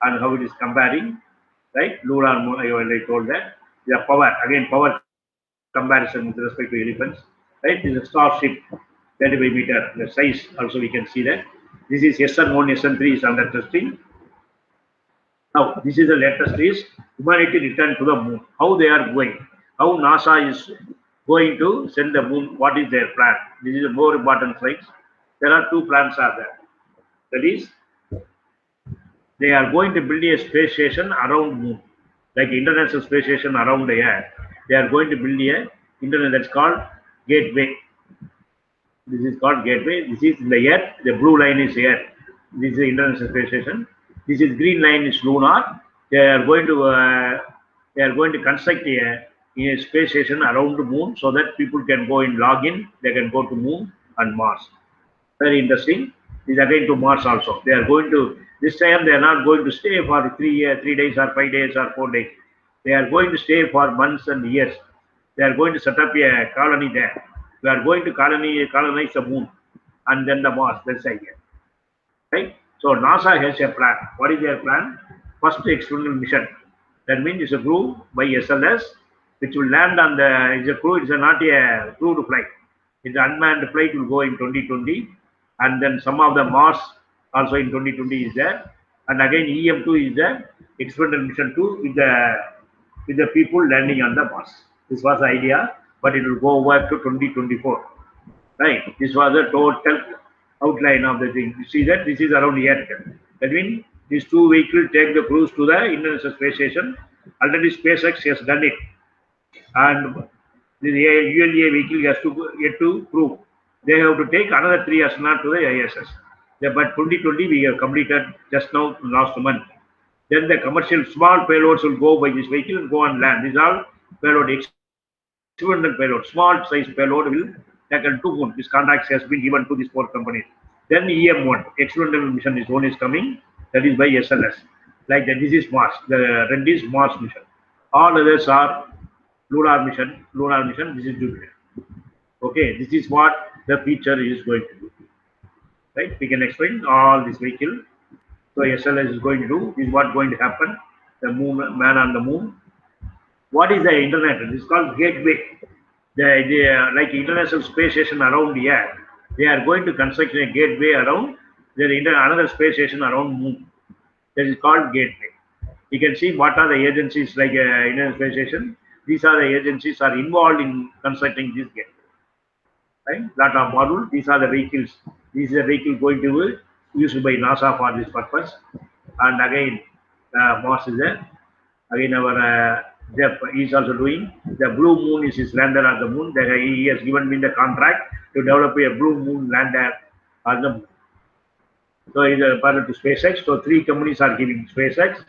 and how it is comparing, right? LUNAR, I already told that. The power, again, power comparison with respect to elephants, right? This is a starship, 35 meter, the size also we can see that. This is SN1, SN3 is under testing. Now, this is the latest is humanity return to the moon. How they are going? How NASA is going to send the moon? What is their plan? This is a more important slide. There are two plans are there. That is, they are going to build a space station around moon, like International Space Station around the Earth. They are going to build a internet that's called gateway. This is called gateway. This is the Earth. The blue line is Earth. This is the International Space Station. This is green line is lunar. They are going to construct a space station around the moon so that people can go and log in. They can go to moon and Mars. Very interesting. Is again to Mars also. They are going to this time they are not going to stay for 3 days or 5 days or 4 days. They are going to stay for months and years. They are going to set up a colony there. We are going to colonize the moon and then the Mars. That's the idea. Right? So NASA has a plan. What is their plan? First experimental mission. That means it's a crew by SLS, which will land on the. It's a crew. It's not a crewed flight. It's an unmanned flight will go in 2020, and then some of the Mars also in 2020 is there, and again EM2 is the experimental mission 2 with the people landing on the Mars. This was the idea, but it will go over to 2024. Right. This was the total outline of the thing. You see that this is around Earth. That means these two vehicles take the crews to the International Space Station. Already SpaceX has done it, and the ULA vehicle has to yet to prove. They have to take another 3 astronauts to the ISS. But 2020 we have completed just now last month. Then the commercial small payloads will go by this vehicle and go and land. These are payload experimental payload, small size payload will taken to moon. This contract has been given to these 4 companies. Then EM1 experimental mission is one is coming. That is by SLS. Like that, this is Mars. The red is Mars mission. All others are lunar mission. Lunar mission. This is Jupiter. Okay, this is what the feature is going to do. Right? We can explain all this vehicle. So SLS is going to do is what going to happen. The moon, man on the moon. What is the internet? This is called gateway. Like International Space Station around the Earth. They are going to construct a gateway around another space station around moon. That is called gateway. You can see what are the agencies like International Space Station. These are the agencies are involved in constructing this gateway. Right? Lot of module. These are the vehicles. This is a vehicle going to be used by NASA for this purpose. And again, Mars is there. Again, our Jeff is also doing. The blue moon is his lander on the moon. He has given me the contract to develop a blue moon lander on the moon. So he's a partner to SpaceX. So 3 companies are giving SpaceX.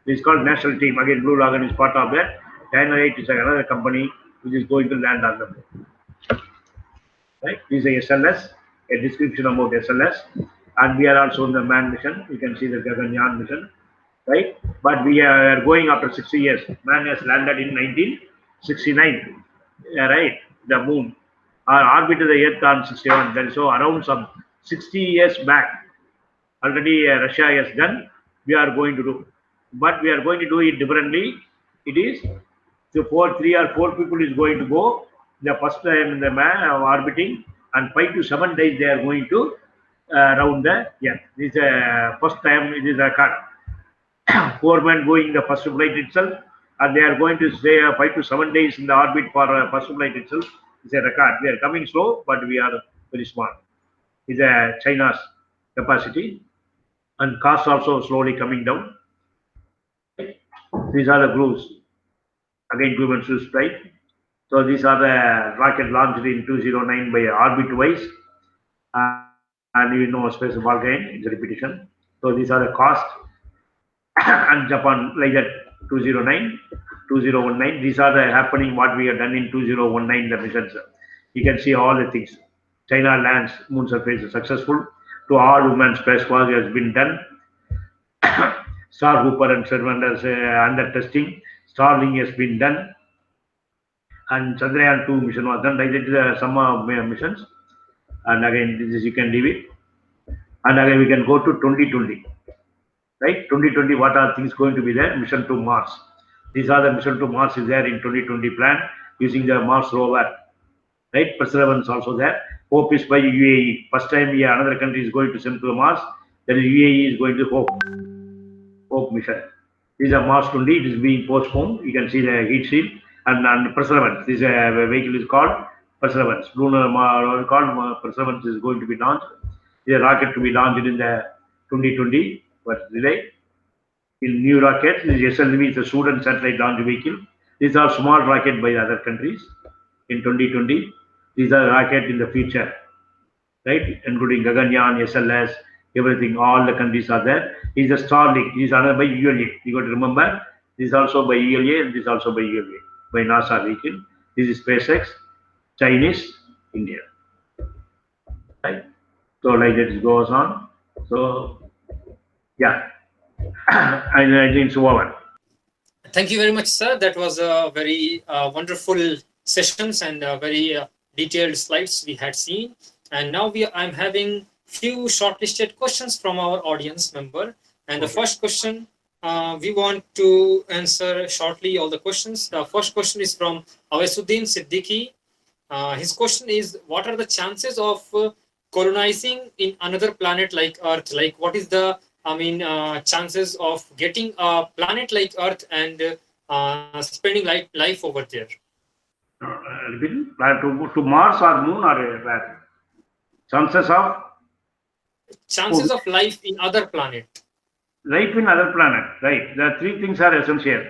This is called National Team. Again, Blue Lagoon is part of that. Chennai is another company which is going to land on the moon. Right? This is a SLS, a description about SLS, and we are also in the man mission. You can see the Gaganyaan mission, right? But we are going after 60 years. Man has landed in 1969, right? The moon orbited the Earth on 61. Then so around some 60 years back, already Russia has done. We are going to do, but we are going to do it differently. It is so three or four people is going to go the first time in the man orbiting, and 5 to 7 days they are going to round the Earth. This is first time it is a record. Four men going the first flight itself, and they are going to stay 5 to 7 days in the orbit for first flight itself. It's a record. We are coming slow, but we are very smart. It's China's capacity, and costs also slowly coming down. These are the grooves. Again, human shoes, right? So these are the rocket launched in 209 by orbit wise, and space Falcon. It's a repetition. So these are the cost and Japan like that 209, 2019. These are the happening what we have done in 2019 the missions. You can see all the things. China lands moon surface is successful. To all women spacewalk has been done. Star Hooper and Servant under testing. Starlink has been done, and Chandrayaan 2 mission was done. Like that, some missions. And again, this is you can leave it. And again, we can go to 2020. Right? 2020, what are things going to be there? Mission to Mars. These are the mission to Mars is there in 2020 plan using the Mars rover. Right? Perseverance also there. Hope is by UAE. First time, yeah, another country is going to send to the Mars. Then UAE is going to Hope mission. These are Mars 20. It is being postponed. You can see the heat shield and Perseverance. This vehicle is called Perseverance. Lunar called Perseverance is going to be launched. The rocket to be launched in the 2020, but delay. In new rockets, this SLV is a student satellite launch vehicle. These are small rocket by other countries in 2020. These are rocket in the future, right? Including Gaganyaan, SLS, everything. All the countries are there. Is a Starlink. This is another by ULA. You got to remember. This is also by ULA and this is also by ULA by NASA vehicle. This is SpaceX, Chinese, India, right? So like that it goes on. So yeah, I think it's over. Thank you very much, sir. That was a very wonderful sessions and very detailed slides we had seen. And now I'm having few shortlisted questions from our audience member. And the Okay. first question we want to answer shortly all the questions. The first question is from Awesuddin Siddiqui. His question is, what are the chances of colonizing in another planet like Earth? Like, what is the chances of getting a planet like Earth and spending life over there? To Mars or Moon or where? Chances of Chances of life in other planet. life in other planet, right? The three things are essential.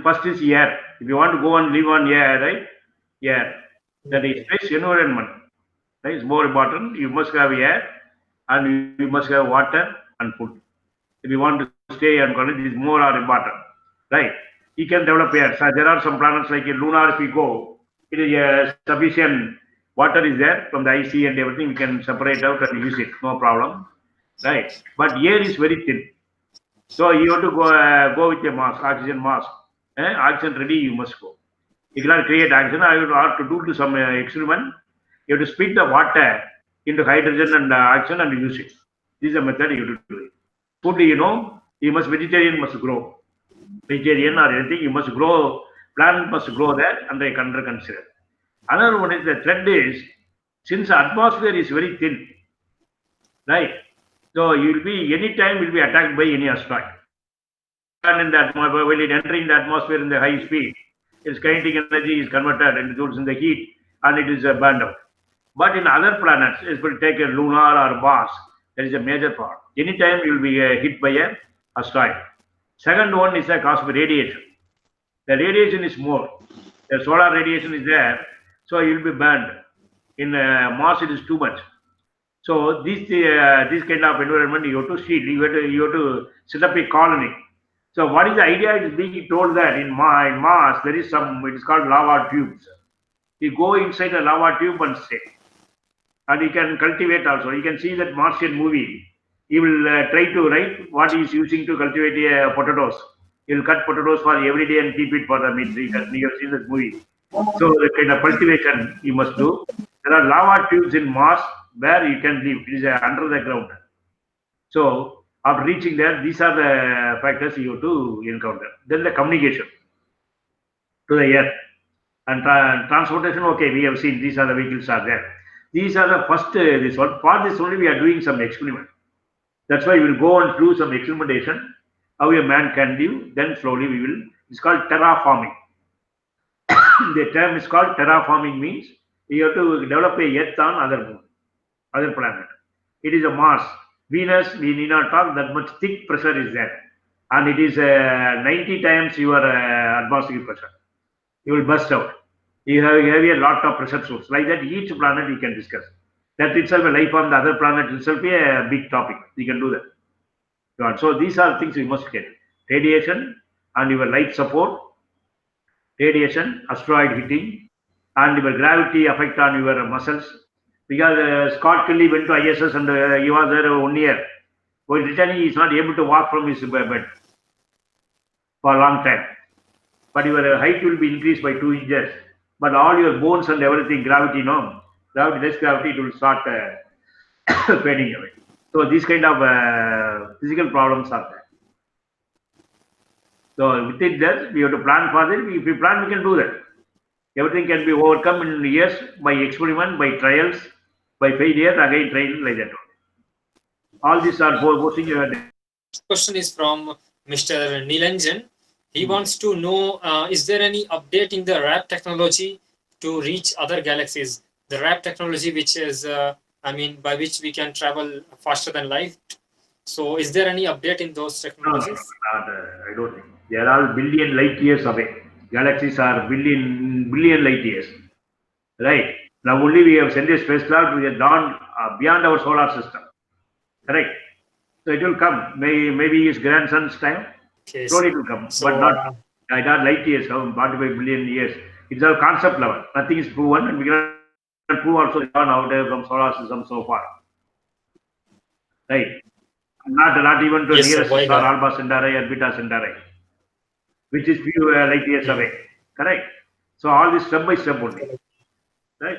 First is air. If you want to go and live on air, right? Air. That is Okay. space environment. Right? It's more important. You must have air and you must have water and food. If you want to stay and college, this is more are important. Right? You can develop air. So there are some planets like in LUNAR, if you go, it is sufficient water is there from the IC and everything. We can separate out and use it, no problem. Right? But air is very thin. So you have to go with a mask, oxygen mask. Oxygen ready, you must go. You cannot create oxygen. I will have to do to some experiment. You have to split the water into hydrogen and oxygen and use it. This is a method you have to do it. Food, you must vegetarian must grow. Vegetarian or anything, you must grow. Plant must grow there, and they can consider. Another one is the thread is since the atmosphere is very thin, right? So you will be anytime will be attacked by any asteroid. And in that while it entering the atmosphere in the high speed, its kinetic energy is converted and results in the heat and it is burned out. But in other planets, it will take a lunar or Mars, there is a major part. Anytime you will be hit by a asteroid. Second one is a cosmic radiation. The radiation is more. The solar radiation is there, so you will be burned. In Mars, it is too much. So this kind of environment you have to see, you have to set up a colony. So what is the idea? It is being told that in Mars there is some, it is called lava tubes. You go inside a lava tube and stay. And you can cultivate also. You can see that Martian movie. He will try to write what he is using to cultivate potatoes. He will cut potatoes for every day and keep it for the means. You have seen that movie. So the kind of cultivation you must do. There are lava tubes in Mars where you can live. It is under the ground. So after reaching there, these are the factors you have to encounter. Then the communication to the earth and transportation. Okay, we have seen these are the vehicles are there. These are the first this one. For this only we are doing some experiment. That's why we will go and do some experimentation how a man can live. Then slowly we will. It's called terraforming. The term is called terraforming means you have to develop a earth on other moon, other planet. It is a Mars. Venus, we need not talk that much thick pressure is there. And it is 90 times your atmospheric pressure. You will burst out. You have a lot of pressure source. Like that, each planet you can discuss. That itself, a life on the other planet itself be a big topic. You can do that. So these are things you must get. Radiation and your life support, radiation, asteroid hitting, and your gravity effect on your muscles. Because Scott Kelly went to ISS and he was there 1 year. While returning, he is not able to walk from his bed for a long time. But your height will be increased by 2 inches. But all your bones and everything, gravity, no, gravity, less gravity, it will start fading away. So these kind of physical problems are there. So within that, we have to plan for that. If we plan, we can do that. Everything can be overcome in years by experiment, by trials, by failure, again trying like that. All these are forcing your. Question is from Mr. Nilanjan. He wants to know, is there any update in the RAP technology to reach other galaxies? The RAP technology, which is, by which we can travel faster than light. So is there any update in those technologies? I don't think. They are all billion light years away. Galaxies are billion light years. Right. Now only we have sent a spacecraft to dawn beyond our solar system. Correct. So it will come. Maybe his grandson's time. Okay, Slowly it will come. so, but not light years, 45 billion years. It's our concept level. Nothing is proven, and we can prove also dawn out there from solar system so far. Right. Not even to yes, nearest sir, star Alpha Centauri or Beta Centauri, which is few light years away. Correct. So all this step by step only. Right.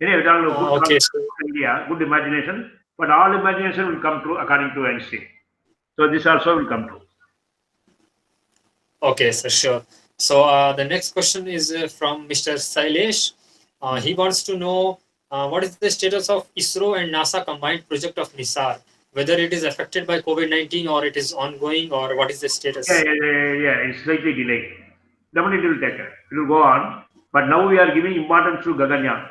Anyway, good okay, idea, good imagination, but all imagination will come true according to Einstein. So this also will come true. Okay, sir, sure. So the next question is from Mr. Sailesh. He wants to know what is the status of ISRO and NASA combined project of NISAR, whether it is affected by COVID-19 or it is ongoing, or what is the status? Yeah, it's slightly delayed. Definitely it will take care. It will go on. But now we are giving importance to Gaganyaan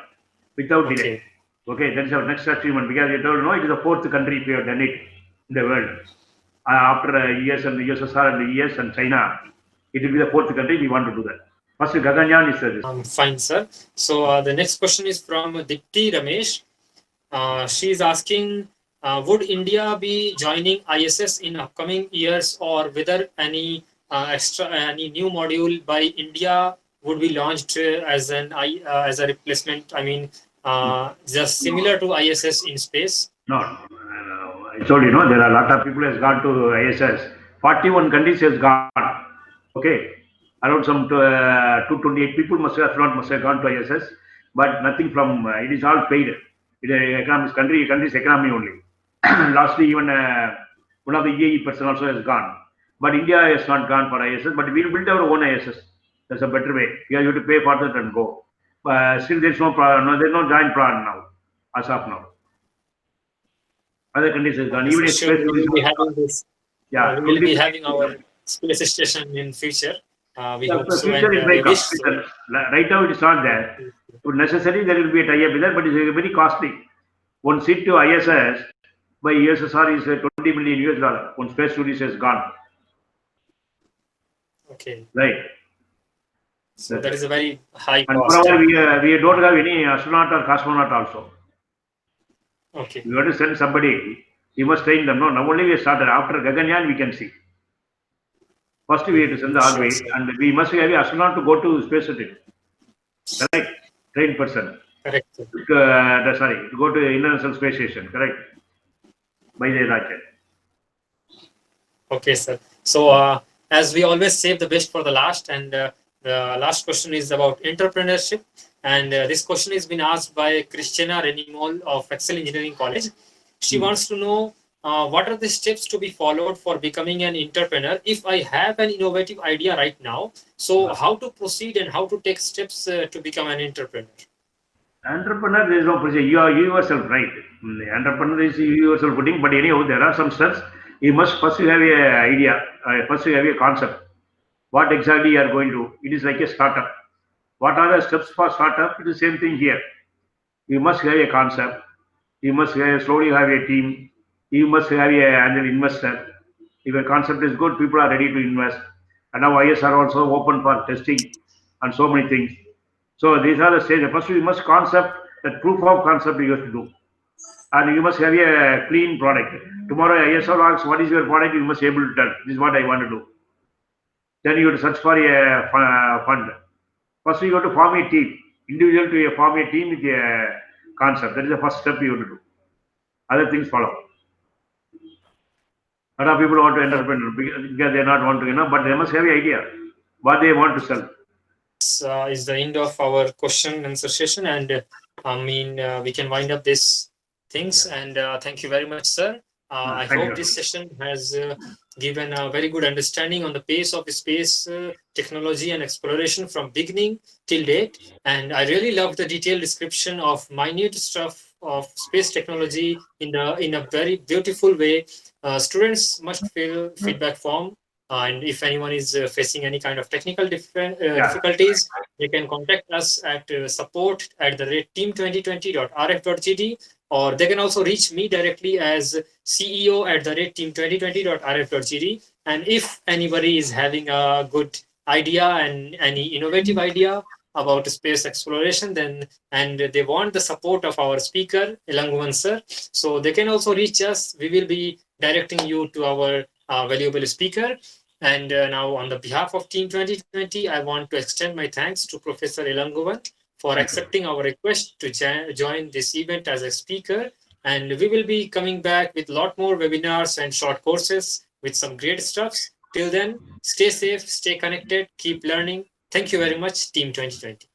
without delay. Okay, that is our next achievement because you don't know it is the fourth country we have done it in the world. After US and the USSR and the US and China, it will be the fourth country we want to do that. First, Gaganyaan is this. Fine, sir. So the next question is from Dipti Ramesh. She is asking, would India be joining ISS in upcoming years, or whether any any new module by India would be launched as a replacement? Just similar to ISS in space. No, I told you, there are a lot of people has gone to ISS. 41 countries has gone. Okay, around some 228 people must have gone to ISS, but nothing from it is all paid. It is economic country's economy only. Lastly, even one of the EAE person also has gone, but India has not gone for ISS. But we will build our own ISS. That's a better way. You have to pay for that and go. Still, there's no problem. No, there's no joint plan now, as of now. Other countries has gone. Even Sure, we will be having this. Yeah, We will be having our space station in future. We hope so. Future is like right now it is not there. So necessarily there will be a tie-up with that, but it is very costly. One seat to ISS by USSR is $20 million US. One space tourist has gone. Okay. Right. So that is a very high and cost. And we don't have any astronaut or cosmonaut also. Okay. We have to send somebody. We must train them. No, now only we started. After Gaganyaan, we can see. First, we have to send the hardware, and we must have an astronaut to go to space station. correct? Trained person. Correct. To go to International Space Station, correct? By the rocket. Okay, sir. So, as we always save the best for the last, and the last question is about entrepreneurship. And this question has been asked by Christiana Renimol of Excel Engineering College. She Hmm. wants to know what are the steps to be followed for becoming an entrepreneur if I have an innovative idea right now. So, how to proceed and how to take steps to become an entrepreneur? Entrepreneur, there is no procedure. You are you yourself, right? The entrepreneur is you yourself putting, but anyhow, there are some steps. You must first you have a idea, first you have a concept. What exactly you are going to? It is like a startup. What are the steps for startup? It is the same thing here. You must have a concept. You must slowly have a team. You must have a angel investor. If a concept is good, people are ready to invest. And now IS are also open for testing and so many things. So these are the stages. First, you must concept that proof of concept you have to do, and you must have a clean product. Tomorrow ISO asks what is your product, you must be able to tell. This is what I want to do. Then you have to search for a fund. First, you have to form a team. Individual to form a team with a concept. That is the first step you have to do. Other things follow. A lot of people want to entrepreneur because they not want to, but they must have an idea what they want to sell. Is the end of our question and answer session, and we can wind up this things. And thank you very much, sir. I Thank hope you. this session has given a very good understanding on the pace of space technology and exploration from beginning till date. And I really love the detailed description of minute stuff of space technology in a very beautiful way. Students must fill feedback form, and if anyone is facing any kind of technical Yeah. difficulties, they can contact us at support@team2020.rf.gd, or they can also reach me directly as CEO@team2020.rf.gd. And if anybody is having a good idea and any innovative idea about space exploration, then and they want the support of our speaker Elangovan sir, so they can also reach us. We will be directing you to our valuable speaker. And now, on the behalf of Team 2020, I want to extend my thanks to Professor Elangovan for Thank you. accepting our request to join this event as a speaker. And we will be coming back with a lot more webinars and short courses with some great stuffs. Till then, stay safe, stay connected, keep learning. Thank you very much, Team 2020.